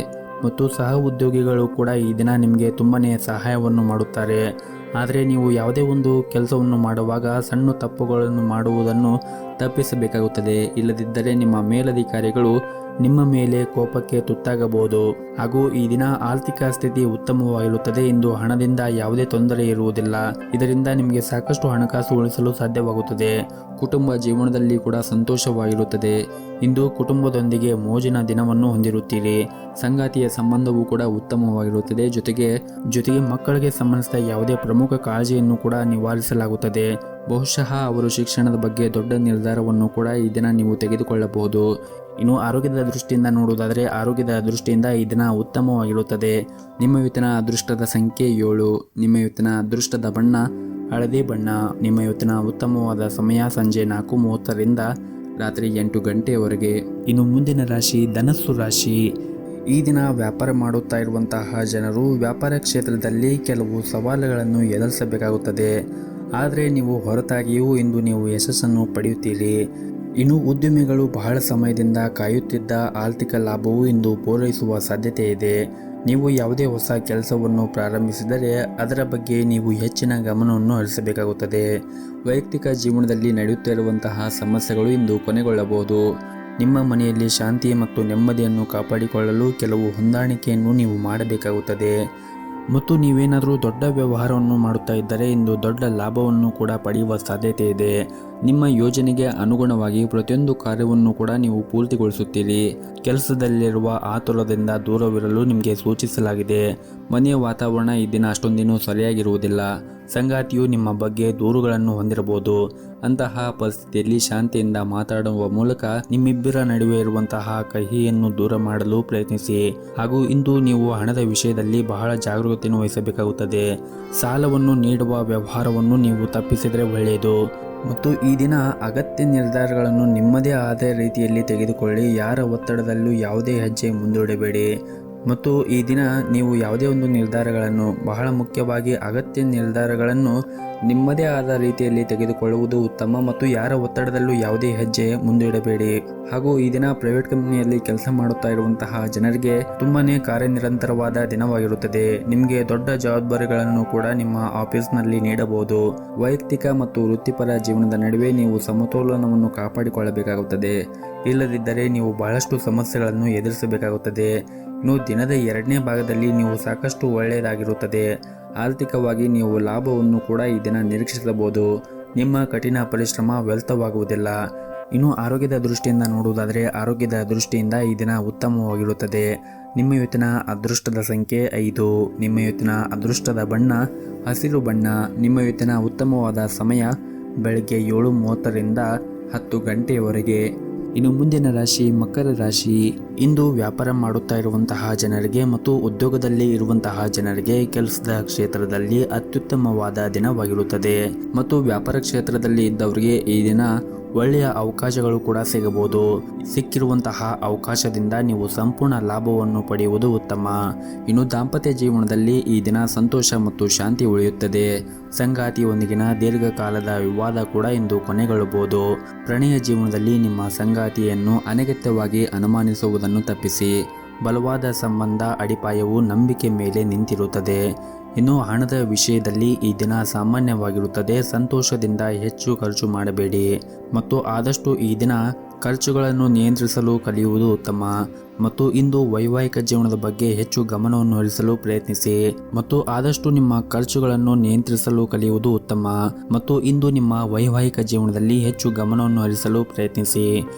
A: ಮತ್ತು ಸಹ ಉದ್ಯೋಗಿಗಳು ಕೂಡ ಈ ದಿನ ನಿಮಗೆ ತುಂಬಾ ಸಹಾಯವನ್ನು ಮಾಡುತ್ತಾರೆ. ಆದರೆ ನೀವು ಯಾವುದೇ ಒಂದು ಕೆಲಸವನ್ನು ಮಾಡುವಾಗ ಸಣ್ಣ ತಪ್ಪುಗಳನ್ನು ಮಾಡುವುದನ್ನು ತಪ್ಪಿಸಬೇಕಾಗುತ್ತದೆ. ಇಲ್ಲದಿದ್ದರೆ ನಿಮ್ಮ ಮೇಲಧಿಕಾರಿಗಳು ನಿಮ್ಮ ಮೇಲೆ ಕೋಪಕ್ಕೆ ತುತ್ತಾಗಬಹುದು. ಹಾಗೂ ಈ ದಿನ ಆರ್ಥಿಕ ಸ್ಥಿತಿ ಉತ್ತಮವಾಗಿರುತ್ತದೆ. ಇಂದು ಹಣದಿಂದ ಯಾವುದೇ ತೊಂದರೆ ಇರುವುದಿಲ್ಲ. ಇದರಿಂದ ನಿಮಗೆ ಸಾಕಷ್ಟು ಹಣಕಾಸು ಉಳಿಸಲು ಸಾಧ್ಯವಾಗುತ್ತದೆ. ಕುಟುಂಬ ಜೀವನದಲ್ಲಿ ಕೂಡ ಸಂತೋಷವಾಗಿರುತ್ತದೆ. ಇಂದು ಕುಟುಂಬದೊಂದಿಗೆ ಮೋಜಿನ ದಿನವನ್ನು ಹೊಂದಿರುತ್ತೀರಿ. ಸಂಗಾತಿಯ ಸಂಬಂಧವೂ ಕೂಡ ಉತ್ತಮವಾಗಿರುತ್ತದೆ. ಜೊತೆಗೆ ಮಕ್ಕಳಿಗೆ ಸಂಬಂಧಿಸಿದ ಯಾವುದೇ ಪ್ರಮುಖ ಕಾಳಜಿಯನ್ನು ಕೂಡ ನಿವಾರಿಸಲಾಗುತ್ತದೆ. ಬಹುಶಃ ಅವರು ಶಿಕ್ಷಣದ ಬಗ್ಗೆ ದೊಡ್ಡ ನಿರ್ಧಾರವನ್ನು ಕೂಡ ಈ ದಿನ ನೀವು ತೆಗೆದುಕೊಳ್ಳಬಹುದು. ಇನ್ನು ಆರೋಗ್ಯದ ದೃಷ್ಟಿಯಿಂದ ನೋಡುವುದಾದರೆ ಆರೋಗ್ಯದ ದೃಷ್ಟಿಯಿಂದ ಈ ದಿನ ಉತ್ತಮವಾಗಿರುತ್ತದೆ. ನಿಮ್ಮ ಇವತ್ತಿನ ಅದೃಷ್ಟದ ಸಂಖ್ಯೆ 7. ನಿಮ್ಮ ಇವತ್ತಿನ ಅದೃಷ್ಟದ ಬಣ್ಣ ಹಳದಿ ಬಣ್ಣ. ನಿಮ್ಮ ಇವತ್ತಿನ ಉತ್ತಮವಾದ ಸಮಯ ಸಂಜೆ 4:30ರಿಂದ ರಾತ್ರಿ 8 ಗಂಟೆಯವರೆಗೆ. ಇನ್ನು ಮುಂದಿನ ರಾಶಿ ಧನಸ್ಸು ರಾಶಿ. ಈ ದಿನ ವ್ಯಾಪಾರ ಮಾಡುತ್ತಾ ಇರುವಂತಹ ಜನರು ವ್ಯಾಪಾರ ಕ್ಷೇತ್ರದಲ್ಲಿ ಕೆಲವು ಸವಾಲುಗಳನ್ನು ಎದುರಿಸಬೇಕಾಗುತ್ತದೆ. ಆದರೆ ನೀವು ಹೊರತಾಗಿಯೂ ಇಂದು ನೀವು ಯಶಸ್ಸನ್ನು ಪಡೆಯುತ್ತೀರಿ. ಇನ್ನು ಉದ್ಯಮಿಗಳು ಬಹಳ ಸಮಯದಿಂದ ಕಾಯುತ್ತಿದ್ದ ಆರ್ಥಿಕ ಲಾಭವು ಇಂದು ಪೂರೈಸುವ ಸಾಧ್ಯತೆ ಇದೆ. ನೀವು ಯಾವುದೇ ಹೊಸ ಕೆಲಸವನ್ನು ಪ್ರಾರಂಭಿಸಿದರೆ ಅದರ ಬಗ್ಗೆ ನೀವು ಹೆಚ್ಚಿನ ಗಮನವನ್ನು ಹರಿಸಬೇಕಾಗುತ್ತದೆ. ವೈಯಕ್ತಿಕ ಜೀವನದಲ್ಲಿ ನಡೆಯುತ್ತಿರುವಂತಹ ಸಮಸ್ಯೆಗಳು ಇಂದು ಕೊನೆಗೊಳ್ಳಬಹುದು. ನಿಮ್ಮ ಮನೆಯಲ್ಲಿ ಶಾಂತಿ ಮತ್ತು ನೆಮ್ಮದಿಯನ್ನು ಕಾಪಾಡಿಕೊಳ್ಳಲು ಕೆಲವು ಹೊಂದಾಣಿಕೆಯನ್ನು ನೀವು ಮಾಡಬೇಕಾಗುತ್ತದೆ. ಮತ್ತು ನೀವೇನಾದರೂ ದೊಡ್ಡ ವ್ಯವಹಾರವನ್ನು ಮಾಡುತ್ತಾ ಇದ್ದರೆ ಇಂದು ದೊಡ್ಡ ಲಾಭವನ್ನು ಕೂಡ ಪಡೆಯುವ ಸಾಧ್ಯತೆ ಇದೆ. ನಿಮ್ಮ ಯೋಜನೆಗೆ ಅನುಗುಣವಾಗಿ ಪ್ರತಿಯೊಂದು ಕಾರ್ಯವನ್ನು ಕೂಡ ನೀವು ಪೂರ್ತಿಗೊಳಿಸುತ್ತೀರಿ. ಕೆಲಸದಲ್ಲಿರುವ ಆತುರದಿಂದ ದೂರವಿರಲು ನಿಮಗೆ ಸೂಚಿಸಲಾಗಿದೆ. ಮನೆಯ ವಾತಾವರಣ ಈ ದಿನ ಅಷ್ಟೊಂದೇನೂ ಸರಿಯಾಗಿರುವುದಿಲ್ಲ. ಸಂಗಾತಿಯು ನಿಮ್ಮ ಬಗ್ಗೆ ದೂರುಗಳನ್ನು ಹೊಂದಿರಬಹುದು. ಅಂತಹ ಪರಿಸ್ಥಿತಿಯಲ್ಲಿ ಶಾಂತಿಯಿಂದ ಮಾತಾಡುವ ಮೂಲಕ ನಿಮ್ಮಿಬ್ಬರ ನಡುವೆ ಇರುವಂತಹ ಕಹಿಯನ್ನು ದೂರ ಮಾಡಲು ಪ್ರಯತ್ನಿಸಿ. ಹಾಗೂ ಇಂದು ನೀವು ಹಣದ ವಿಷಯದಲ್ಲಿ ಬಹಳ ಜಾಗರೂಕತೆಯನ್ನು ವಹಿಸಬೇಕಾಗುತ್ತದೆ. ಸಾಲವನ್ನು ನೀಡುವ ವ್ಯವಹಾರವನ್ನು ನೀವು ತಪ್ಪಿಸಿದರೆ ಒಳ್ಳೆಯದು. ಮತ್ತು ಈ ದಿನ ಅಗತ್ಯ ನಿರ್ಧಾರಗಳನ್ನು ನಿಮ್ಮದೇ ಆದ ರೀತಿಯಲ್ಲಿ ತೆಗೆದುಕೊಳ್ಳಿ. ಯಾರ ಒತ್ತಡದಲ್ಲೂ ಯಾವುದೇ ಹೆಜ್ಜೆ ಮುಂದೂಡಬೇಡಿ. ಮತ್ತು ಈ ದಿನ ನೀವು ಯಾವುದೇ ಒಂದು ನಿರ್ಧಾರಗಳನ್ನು, ಬಹಳ ಮುಖ್ಯವಾಗಿ ಅಗತ್ಯ ನಿರ್ಧಾರಗಳನ್ನು ನಿಮ್ಮದೇ ಆದ ರೀತಿಯಲ್ಲಿ ತೆಗೆದುಕೊಳ್ಳುವುದು ಉತ್ತಮ. ಮತ್ತು ಯಾರ ಒತ್ತಡದಲ್ಲೂ ಯಾವುದೇ ಹೆಜ್ಜೆ ಮುಂದಿಡಬೇಡಿ. ಹಾಗೂ ಈ ದಿನ ಪ್ರೈವೇಟ್ ಕಂಪನಿಯಲ್ಲಿ ಕೆಲಸ ಮಾಡುತ್ತಾ ಇರುವಂತಹ ಜನರಿಗೆ ತುಂಬಾನೇ ಕಾರ್ಯನಿರಂತರವಾದ ದಿನವಾಗಿರುತ್ತದೆ. ನಿಮಗೆ ದೊಡ್ಡ ಜವಾಬ್ದಾರಿಗಳನ್ನು ಕೂಡ ನಿಮ್ಮ ಆಫೀಸ್ನಲ್ಲಿ ನೀಡಬಹುದು. ವೈಯಕ್ತಿಕ ಮತ್ತು ವೃತ್ತಿಪರ ಜೀವನದ ನಡುವೆ ನೀವು ಸಮತೋಲನವನ್ನು ಕಾಪಾಡಿಕೊಳ್ಳಬೇಕಾಗುತ್ತದೆ. ಇಲ್ಲದಿದ್ದರೆ ನೀವು ಬಹಳಷ್ಟು ಸಮಸ್ಯೆಗಳನ್ನು ಎದುರಿಸಬೇಕಾಗುತ್ತದೆ. ಇನ್ನು ದಿನದ 2ನೇ ಭಾಗದಲ್ಲಿ ನೀವು ಸಾಕಷ್ಟು ಒಳ್ಳೆಯದಾಗಿರುತ್ತದೆ. ಆರ್ಥಿಕವಾಗಿ ನೀವು ಲಾಭವನ್ನು ಕೂಡ ಈ ದಿನ ನಿರೀಕ್ಷಿಸಬಹುದು. ನಿಮ್ಮ ಕಠಿಣ ಪರಿಶ್ರಮ ವ್ಯರ್ಥವಾಗುವುದಿಲ್ಲ. ಇನ್ನು ಆರೋಗ್ಯದ ದೃಷ್ಟಿಯಿಂದ ನೋಡುವುದಾದರೆ ಆರೋಗ್ಯದ ದೃಷ್ಟಿಯಿಂದ ಈ ದಿನ ಉತ್ತಮವಾಗಿರುತ್ತದೆ. ನಿಮ್ಮ ಇವತ್ತಿನ ಅದೃಷ್ಟದ ಸಂಖ್ಯೆ 5. ನಿಮ್ಮ ಇವತ್ತಿನ ಅದೃಷ್ಟದ ಬಣ್ಣ ಹಸಿರು ಬಣ್ಣ. ನಿಮ್ಮ ಇವತ್ತಿನ ಉತ್ತಮವಾದ ಸಮಯ ಬೆಳಗ್ಗೆ 7:30ರಿಂದ 10 ಗಂಟೆಯವರೆಗೆ. ಇನ್ನು ಮುಂದಿನ ರಾಶಿ ಮಕರ ರಾಶಿ. ಇಂದು ವ್ಯಾಪಾರ ಮಾಡುತ್ತಾ ಇರುವಂತಹ ಜನರಿಗೆ ಮತ್ತು ಉದ್ಯೋಗದಲ್ಲಿ ಇರುವಂತಹ ಜನರಿಗೆ ಕೆಲಸದ ಕ್ಷೇತ್ರದಲ್ಲಿ ಅತ್ಯುತ್ತಮವಾದ ದಿನವಾಗಿರುತ್ತದೆ ಮತ್ತು ವ್ಯಾಪಾರ ಕ್ಷೇತ್ರದಲ್ಲಿ ಇದ್ದವರಿಗೆ ಈ ದಿನ ಒಳ್ಳೆಯ ಅವಕಾಶಗಳು ಕೂಡ ಸಿಗಬಹುದು. ಸಿಕ್ಕಿರುವಂತಹ ಅವಕಾಶದಿಂದ ನೀವು ಸಂಪೂರ್ಣ ಲಾಭವನ್ನು ಪಡೆಯುವುದು ಉತ್ತಮ. ಇನ್ನು ದಾಂಪತ್ಯ ಜೀವನದಲ್ಲಿ ಈ ದಿನ ಸಂತೋಷ ಮತ್ತು ಶಾಂತಿ ಉಳಿಯುತ್ತದೆ. ಸಂಗಾತಿಯೊಂದಿಗಿನ ದೀರ್ಘಕಾಲದ ವಿವಾದ ಕೂಡ ಇಂದು ಕೊನೆಗೊಳ್ಳಬಹುದು. ಪ್ರಣಯ ಜೀವನದಲ್ಲಿ ನಿಮ್ಮ ಸಂಗಾತಿಯನ್ನು ಅನಗತ್ಯವಾಗಿ ಅನುಮಾನಿಸುವುದನ್ನು ತಪ್ಪಿಸಿ. ಬಲವಾದ ಸಂಬಂಧ ಅಡಿಪಾಯವು ನಂಬಿಕೆ ಮೇಲೆ ನಿಂತಿರುತ್ತದೆ. ಇನ್ನು ಹಣದ ವಿಷಯದಲ್ಲಿ ಈ ದಿನ ಸಾಮಾನ್ಯವಾಗಿರುತ್ತದೆ. ಸಂತೋಷದಿಂದ ಹೆಚ್ಚು ಖರ್ಚು ಮಾಡಬೇಡಿ ಮತ್ತು ಆದಷ್ಟು ಈ ದಿನ ಖರ್ಚುಗಳನ್ನು ನಿಯಂತ್ರಿಸಲು ಕಲಿಯುವುದು ಉತ್ತಮ. ಮತ್ತು ಇಂದು ವೈವಾಹಿಕ ಜೀವನದ ಬಗ್ಗೆ ಹೆಚ್ಚು ಗಮನವನ್ನು ಹರಿಸಲು ಪ್ರಯತ್ನಿಸಿ ಮತ್ತು ಆದಷ್ಟು ನಿಮ್ಮ ಖರ್ಚುಗಳನ್ನು ನಿಯಂತ್ರಿಸಲು ಕಲಿಯುವುದು ಉತ್ತಮ. ಮತ್ತು ಇಂದು ನಿಮ್ಮ ವೈವಾಹಿಕ ಜೀವನದಲ್ಲಿ ಹೆಚ್ಚು ಗಮನವನ್ನು ಹರಿಸಲು ಪ್ರಯತ್ನಿಸಿ.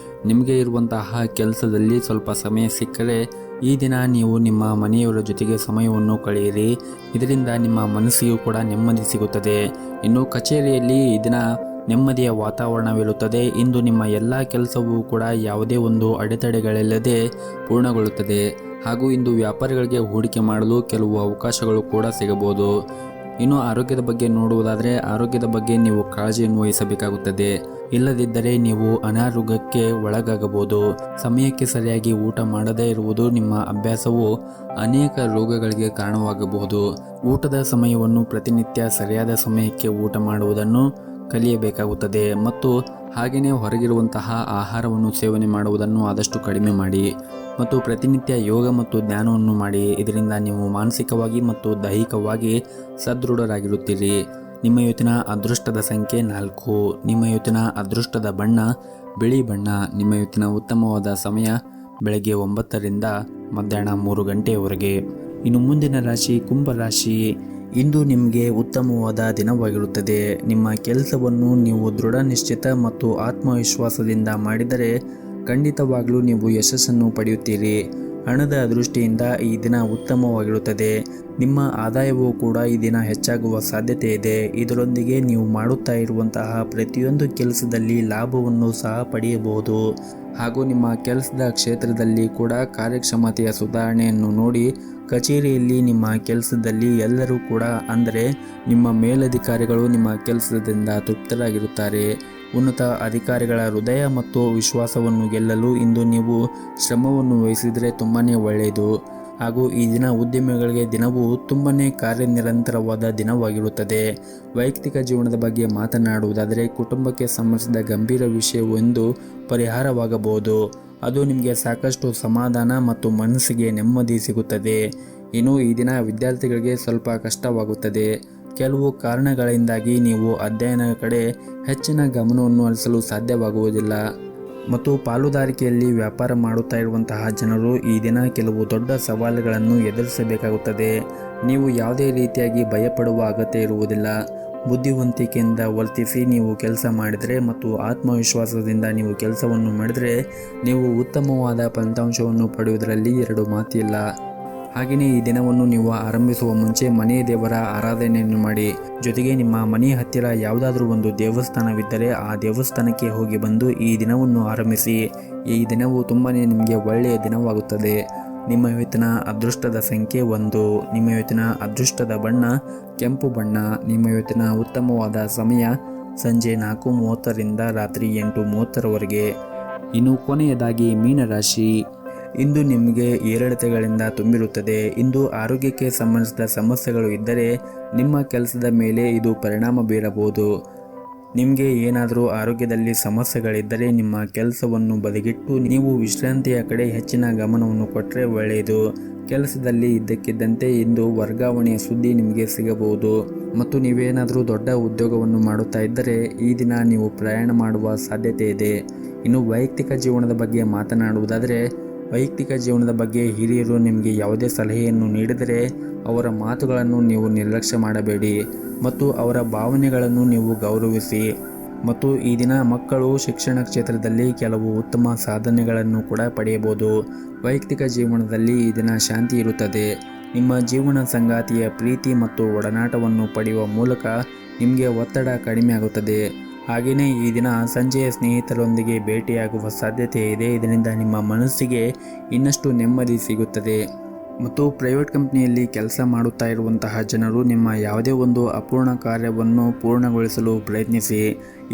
A: ನಿಮಗೆ ಇರುವಂತಹ ಕೆಲಸದಲ್ಲಿ ಸ್ವಲ್ಪ ಸಮಯ ಸಿಕ್ಕರೆ ಈ ದಿನ ನೀವು ನಿಮ್ಮ ಮನೆಯವರ ಜೊತೆಗೆ ಸಮಯವನ್ನು ಕಳೆಯಿರಿ. ಇದರಿಂದ ನಿಮ್ಮ ಮನಸ್ಸಿಗೂ ಕೂಡ ನೆಮ್ಮದಿ ಸಿಗುತ್ತದೆ. ಇನ್ನು ಕಚೇರಿಯಲ್ಲಿ ಈ ದಿನ ನೆಮ್ಮದಿಯ ವಾತಾವರಣವಿರುತ್ತದೆ. ಇಂದು ನಿಮ್ಮ ಎಲ್ಲ ಕೆಲಸವೂ ಕೂಡ ಯಾವುದೇ ಒಂದು ಅಡೆತಡೆಗಳಿಲ್ಲದೆ ಪೂರ್ಣಗೊಳ್ಳುತ್ತದೆ. ಹಾಗೂ ಇಂದು ವ್ಯಾಪಾರಿಗಳಿಗೆ ಹೂಡಿಕೆ ಮಾಡಲು ಕೆಲವು ಅವಕಾಶಗಳು ಕೂಡ ಸಿಗಬಹುದು. ಇನ್ನು ಆರೋಗ್ಯದ ಬಗ್ಗೆ ನೋಡುವುದಾದರೆ ಆರೋಗ್ಯದ ಬಗ್ಗೆ ನೀವು ಕಾಳಜಿಯನ್ನು ವಹಿಸಬೇಕಾಗುತ್ತದೆ. ಇಲ್ಲದಿದ್ದರೆ ನೀವು ಅನಾರೋಗ್ಯಕ್ಕೆ ಒಳಗಾಗಬಹುದು. ಸಮಯಕ್ಕೆ ಸರಿಯಾಗಿ ಊಟ ಮಾಡದೇ ಇರುವುದು ನಿಮ್ಮ ಅಭ್ಯಾಸವು ಅನೇಕ ರೋಗಗಳಿಗೆ ಕಾರಣವಾಗಬಹುದು. ಊಟದ ಸಮಯವನ್ನು ಪ್ರತಿನಿತ್ಯ ಸರಿಯಾದ ಸಮಯಕ್ಕೆ ಊಟ ಮಾಡುವುದನ್ನು ಕಲಿಯಬೇಕಾಗುತ್ತದೆ ಮತ್ತು ಹಾಗೆಯೇ ಹೊರಗಿರುವಂತಹ ಆಹಾರವನ್ನು ಸೇವನೆ ಮಾಡುವುದನ್ನು ಆದಷ್ಟು ಕಡಿಮೆ ಮಾಡಿ ಮತ್ತು ಪ್ರತಿನಿತ್ಯ ಯೋಗ ಮತ್ತು ಧ್ಯಾನವನ್ನು ಮಾಡಿ. ಇದರಿಂದ ನೀವು ಮಾನಸಿಕವಾಗಿ ಮತ್ತು ದೈಹಿಕವಾಗಿ ಸದೃಢರಾಗಿರುತ್ತೀರಿ. ನಿಮ್ಮ ಇವತ್ತಿನ ಅದೃಷ್ಟದ ಸಂಖ್ಯೆ 4. ನಿಮ್ಮ ಇವತ್ತಿನ ಅದೃಷ್ಟದ ಬಣ್ಣ ಬಿಳಿ ಬಣ್ಣ. ನಿಮ್ಮ ಇವತ್ತಿನ ಉತ್ತಮವಾದ ಸಮಯ ಬೆಳಗ್ಗೆ 9ರಿಂದ ಮಧ್ಯಾಹ್ನ 3 ಗಂಟೆಯವರೆಗೆ. ಇನ್ನು ಮುಂದಿನ ರಾಶಿ ಕುಂಭ ರಾಶಿ. ಇಂದು ನಿಮಗೆ ಉತ್ತಮವಾದ ದಿನವಾಗಿರುತ್ತದೆ. ನಿಮ್ಮ ಕೆಲಸವನ್ನು ನೀವು ದೃಢ ನಿಶ್ಚಿತ ಮತ್ತು ಆತ್ಮವಿಶ್ವಾಸದಿಂದ ಮಾಡಿದರೆ ಖಂಡಿತವಾಗಲೂ ನೀವು ಯಶಸ್ಸನ್ನು ಪಡೆಯುತ್ತೀರಿ. ಹಣದ ದೃಷ್ಟಿಯಿಂದ ಈ ದಿನ ಉತ್ತಮವಾಗಿರುತ್ತದೆ. ನಿಮ್ಮ ಆದಾಯವೂ ಕೂಡ ಈ ದಿನ ಹೆಚ್ಚಾಗುವ ಸಾಧ್ಯತೆ ಇದೆ. ಇದರೊಂದಿಗೆ ನೀವು ಮಾಡುತ್ತಾ ಇರುವಂತಹ ಪ್ರತಿಯೊಂದು ಕೆಲಸದಲ್ಲಿ ಲಾಭವನ್ನು ಸಹ ಪಡೆಯಬಹುದು. ಹಾಗೂ ನಿಮ್ಮ ಕೆಲಸದ ಕ್ಷೇತ್ರದಲ್ಲಿ ಕೂಡ ಕಾರ್ಯಕ್ಷಮತೆಯ ಸುಧಾರಣೆಯನ್ನು ನೋಡಿ ಕಚೇರಿಯಲ್ಲಿ ನಿಮ್ಮ ಕೆಲಸದಲ್ಲಿ ಎಲ್ಲರೂ ಕೂಡ ಅಂದರೆ ನಿಮ್ಮ ಮೇಲಧಿಕಾರಿಗಳು ನಿಮ್ಮ ಕೆಲಸದಿಂದ ತೃಪ್ತರಾಗಿರುತ್ತಾರೆ. ಉನ್ನತ ಅಧಿಕಾರಿಗಳ ಹೃದಯ ಮತ್ತು ವಿಶ್ವಾಸವನ್ನು ಗೆಲ್ಲಲು ಇಂದು ನೀವು ಶ್ರಮವನ್ನು ವಹಿಸಿದರೆ ತುಂಬಾ ಒಳ್ಳೆಯದು. ಹಾಗೂ ಈ ದಿನ ಉದ್ಯಮಿಗಳಿಗೆ ದಿನವೂ ತುಂಬಾ ಕಾರ್ಯನಿರಂತರವಾದ ದಿನವಾಗಿರುತ್ತದೆ. ವೈಯಕ್ತಿಕ ಜೀವನದ ಬಗ್ಗೆ ಮಾತನಾಡುವುದಾದರೆ ಕುಟುಂಬಕ್ಕೆ ಸಂಬಂಧಿಸಿದ ಗಂಭೀರ ವಿಷಯವೊಂದು ಪರಿಹಾರವಾಗಬಹುದು. ಅದು ನಿಮಗೆ ಸಾಕಷ್ಟು ಸಮಾಧಾನ ಮತ್ತು ಮನಸ್ಸಿಗೆ ನೆಮ್ಮದಿ ಸಿಗುತ್ತದೆ. ಇನ್ನು ಈ ದಿನ ವಿದ್ಯಾರ್ಥಿಗಳಿಗೆ ಸ್ವಲ್ಪ ಕಷ್ಟವಾಗುತ್ತದೆ. ಕೆಲವು ಕಾರಣಗಳಿಂದಾಗಿ ನೀವು ಅಧ್ಯಯನದ ಕಡೆ ಹೆಚ್ಚಿನ ಗಮನವನ್ನು ಹರಿಸಲು ಸಾಧ್ಯವಾಗುವುದಿಲ್ಲ. ಮತ್ತು ಪಾಲುದಾರಿಕೆಯಲ್ಲಿ ವ್ಯಾಪಾರ ಮಾಡುತ್ತಾ ಇರುವಂತಹ ಜನರು ಈ ದಿನ ಕೆಲವು ದೊಡ್ಡ ಸವಾಲುಗಳನ್ನು ಎದುರಿಸಬೇಕಾಗುತ್ತದೆ. ನೀವು ಯಾವುದೇ ರೀತಿಯಾಗಿ ಭಯಪಡುವ ಅಗತ್ಯ ಇರುವುದಿಲ್ಲ. ಬುದ್ಧಿವಂತಿಕೆಯಿಂದ ವರ್ತಿಸಿ ನೀವು ಕೆಲಸ ಮಾಡಿದರೆ ಮತ್ತು ಆತ್ಮವಿಶ್ವಾಸದಿಂದ ನೀವು ಕೆಲಸವನ್ನು ಮಾಡಿದರೆ ನೀವು ಉತ್ತಮವಾದ ಫಲಿತಾಂಶವನ್ನು ಪಡೆಯುವುದರಲ್ಲಿ ಎರಡು ಮಾತಿಲ್ಲ. ಹಾಗೆಯೇ ಈ ದಿನವನ್ನು ನೀವು ಆರಂಭಿಸುವ ಮುಂಚೆ ಮನೆ ದೇವರ ಆರಾಧನೆಯನ್ನು ಮಾಡಿ. ಜೊತೆಗೆ ನಿಮ್ಮ ಮನೆಯ ಹತ್ತಿರ ಯಾವುದಾದ್ರೂ ಒಂದು ದೇವಸ್ಥಾನವಿದ್ದರೆ ಆ ದೇವಸ್ಥಾನಕ್ಕೆ ಹೋಗಿ ಬಂದು ಈ ದಿನವನ್ನು ಆರಂಭಿಸಿ. ಈ ದಿನವು ತುಂಬಾ ನಿಮಗೆ ಒಳ್ಳೆಯ ದಿನವಾಗುತ್ತದೆ. ನಿಮ್ಮ ಇವತ್ತಿನ ಅದೃಷ್ಟದ ಸಂಖ್ಯೆ 1. ನಿಮ್ಮ ಇವತ್ತಿನ ಅದೃಷ್ಟದ ಬಣ್ಣ ಕೆಂಪು ಬಣ್ಣ. ನಿಮ್ಮ ಇವತ್ತಿನ ಉತ್ತಮವಾದ ಸಮಯ ಸಂಜೆ 4:30ರಿಂದ ರಾತ್ರಿ 8:30ರವರೆಗೆ. ಇನ್ನು ಕೊನೆಯದಾಗಿ ಮೀನರಾಶಿ. ಇಂದು ನಿಮಗೆ ಏರಿಳಿತಗಳಿಂದ ತುಂಬಿರುತ್ತದೆ. ಇಂದು ಆರೋಗ್ಯಕ್ಕೆ ಸಂಬಂಧಿಸಿದ ಸಮಸ್ಯೆಗಳು ಇದ್ದರೆ ನಿಮ್ಮ ಕೆಲಸದ ಮೇಲೆ ಇದು ಪರಿಣಾಮ ಬೀರಬಹುದು. ನಿಮಗೆ ಏನಾದರೂ ಆರೋಗ್ಯದಲ್ಲಿ ಸಮಸ್ಯೆಗಳಿದ್ದರೆ ನಿಮ್ಮ ಕೆಲಸವನ್ನು ಬದಿಗಿಟ್ಟು ನೀವು ವಿಶ್ರಾಂತಿಯ ಕಡೆ ಹೆಚ್ಚಿನ ಗಮನವನ್ನು ಕೊಟ್ಟರೆ ಒಳ್ಳೆಯದು. ಕೆಲಸದಲ್ಲಿ ಇದ್ದಕ್ಕಿದ್ದಂತೆ ಇಂದು ವರ್ಗಾವಣೆಯ ಸುದ್ದಿ ನಿಮಗೆ ಸಿಗಬಹುದು. ಮತ್ತು ನೀವೇನಾದರೂ ದೊಡ್ಡ ಉದ್ಯೋಗವನ್ನು ಮಾಡುತ್ತಾ ಇದ್ದರೆ ಈ ದಿನ ನೀವು ಪ್ರಯಾಣ ಮಾಡುವ ಸಾಧ್ಯತೆ ಇದೆ. ಇನ್ನು ವೈಯಕ್ತಿಕ ಜೀವನದ ಬಗ್ಗೆ ಮಾತನಾಡುವುದಾದರೆ ವೈಯಕ್ತಿಕ ಜೀವನದ ಬಗ್ಗೆ ಹಿರಿಯರು ನಿಮಗೆ ಯಾವುದೇ ಸಲಹೆಯನ್ನು ನೀಡಿದರೆ ಅವರ ಮಾತುಗಳನ್ನು ನೀವು ನಿರ್ಲಕ್ಷ್ಯ ಮಾಡಬೇಡಿ ಮತ್ತು ಅವರ ಭಾವನೆಗಳನ್ನು ನೀವು ಗೌರವಿಸಿ. ಮತ್ತು ಈ ದಿನ ಮಕ್ಕಳು ಶಿಕ್ಷಣ ಕ್ಷೇತ್ರದಲ್ಲಿ ಕೆಲವು ಉತ್ತಮ ಸಾಧನೆಗಳನ್ನು ಕೂಡ ಪಡೆಯಬಹುದು. ವೈಯಕ್ತಿಕ ಜೀವನದಲ್ಲಿ ಈ ದಿನ ಶಾಂತಿ ಇರುತ್ತದೆ. ನಿಮ್ಮ ಜೀವನ ಸಂಗಾತಿಯ ಪ್ರೀತಿ ಮತ್ತು ಒಡನಾಟವನ್ನು ಪಡೆಯುವ ಮೂಲಕ ನಿಮಗೆ ಒತ್ತಡ ಕಡಿಮೆ ಆಗುತ್ತದೆ. ಹಾಗೆಯೇ ಈ ದಿನ ಸಂಜೆಯ ಸ್ನೇಹಿತರೊಂದಿಗೆ ಭೇಟಿಯಾಗುವ ಸಾಧ್ಯತೆ ಇದೆ. ಇದರಿಂದ ನಿಮ್ಮ ಮನಸ್ಸಿಗೆ ಇನ್ನಷ್ಟು ನೆಮ್ಮದಿ ಸಿಗುತ್ತದೆ. ಮತ್ತು ಪ್ರೈವೇಟ್ ಕಂಪ್ನಿಯಲ್ಲಿ ಕೆಲಸ ಮಾಡುತ್ತಾ ಇರುವಂತಹ ಜನರು ನಿಮ್ಮ ಯಾವುದೇ ಒಂದು ಅಪೂರ್ಣ ಕಾರ್ಯವನ್ನು ಪೂರ್ಣಗೊಳಿಸಲು ಪ್ರಯತ್ನಿಸಿ.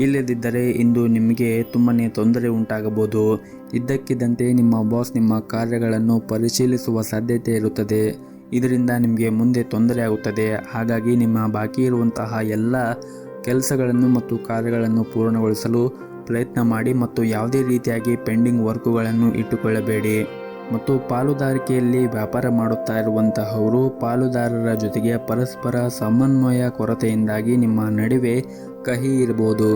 A: ಇಲ್ಲದಿದ್ದರೆ ಇಂದು ನಿಮಗೆ ತುಂಬಾ ತೊಂದರೆ ಉಂಟಾಗಬಹುದು. ಇದ್ದಕ್ಕಿದ್ದಂತೆ ನಿಮ್ಮ ಬಾಸ್ ನಿಮ್ಮ ಕಾರ್ಯಗಳನ್ನು ಪರಿಶೀಲಿಸುವ ಸಾಧ್ಯತೆ ಇರುತ್ತದೆ. ಇದರಿಂದ ನಿಮಗೆ ಮುಂದೆ ತೊಂದರೆ ಆಗುತ್ತದೆ. ಹಾಗಾಗಿ ನಿಮ್ಮ ಬಾಕಿ ಇರುವಂತಹ ಎಲ್ಲ ಕೆಲಸಗಳನ್ನು ಮತ್ತು ಕಾರ್ಯಗಳನ್ನು ಪೂರ್ಣಗೊಳಿಸಲು ಪ್ರಯತ್ನ ಮಾಡಿ ಮತ್ತು ಯಾವುದೇ ರೀತಿಯಾಗಿ ಪೆಂಡಿಂಗ್ ವರ್ಕುಗಳನ್ನು ಇಟ್ಟುಕೊಳ್ಳಬೇಡಿ. ಮತ್ತು ಪಾಲುದಾರಿಕೆಯಲ್ಲಿ ವ್ಯಾಪಾರ ಮಾಡುತ್ತಾ ಇರುವಂತಹವರು ಪಾಲುದಾರರ ಜೊತೆಗೆ ಪರಸ್ಪರ ಸಮನ್ವಯ ಕೊರತೆಯಿಂದಾಗಿ ನಿಮ್ಮ ನಡುವೆ ಕಹಿ ಇರಬಹುದು.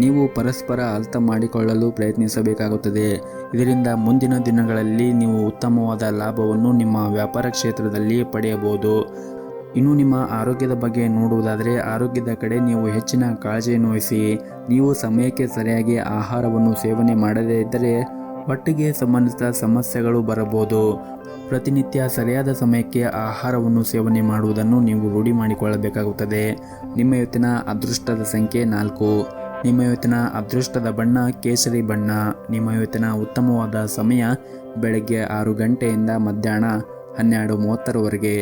A: ನೀವು ಪರಸ್ಪರ ಅರ್ಥ ಮಾಡಿಕೊಳ್ಳಲು ಪ್ರಯತ್ನಿಸಬೇಕಾಗುತ್ತದೆ. ಇದರಿಂದ ಮುಂದಿನ ದಿನಗಳಲ್ಲಿ ನೀವು ಉತ್ತಮವಾದ ಲಾಭವನ್ನು ನಿಮ್ಮ ವ್ಯಾಪಾರ ಕ್ಷೇತ್ರದಲ್ಲಿ ಪಡೆಯಬಹುದು. ಇನ್ನು ನಿಮ್ಮ ಆರೋಗ್ಯದ ಬಗ್ಗೆ ನೋಡುವುದಾದರೆ ಆರೋಗ್ಯದ ಕಡೆ ನೀವು ಹೆಚ್ಚಿನ ಕಾಳಜಿಯನ್ನು ವಹಿಸಿ. ನೀವು ಸಮಯಕ್ಕೆ ಸರಿಯಾಗಿ ಆಹಾರವನ್ನು ಸೇವನೆ ಮಾಡದೇ ಇದ್ದರೆ ಹೊಟ್ಟೆಗೆ ಸಂಬಂಧಿಸಿದ ಸಮಸ್ಯೆಗಳು ಬರಬಹುದು. ಪ್ರತಿನಿತ್ಯ ಸರಿಯಾದ ಸಮಯಕ್ಕೆ ಆಹಾರವನ್ನು ಸೇವನೆ ಮಾಡುವುದನ್ನು ನೀವು ರೂಢಿ ಮಾಡಿಕೊಳ್ಳಬೇಕಾಗುತ್ತದೆ. ನಿಮ್ಮ ಇವತ್ತಿನ ಅದೃಷ್ಟದ ಸಂಖ್ಯೆ 4. ನಿಮ್ಮ ಇವತ್ತಿನ ಅದೃಷ್ಟದ ಬಣ್ಣ ಕೇಸರಿ ಬಣ್ಣ. ನಿಮ್ಮ ಇವತ್ತಿನ ಉತ್ತಮವಾದ ಸಮಯ ಬೆಳಗ್ಗೆ 6 ಗಂಟೆಯಿಂದ ಮಧ್ಯಾಹ್ನ 12:30ರವರೆಗೆ.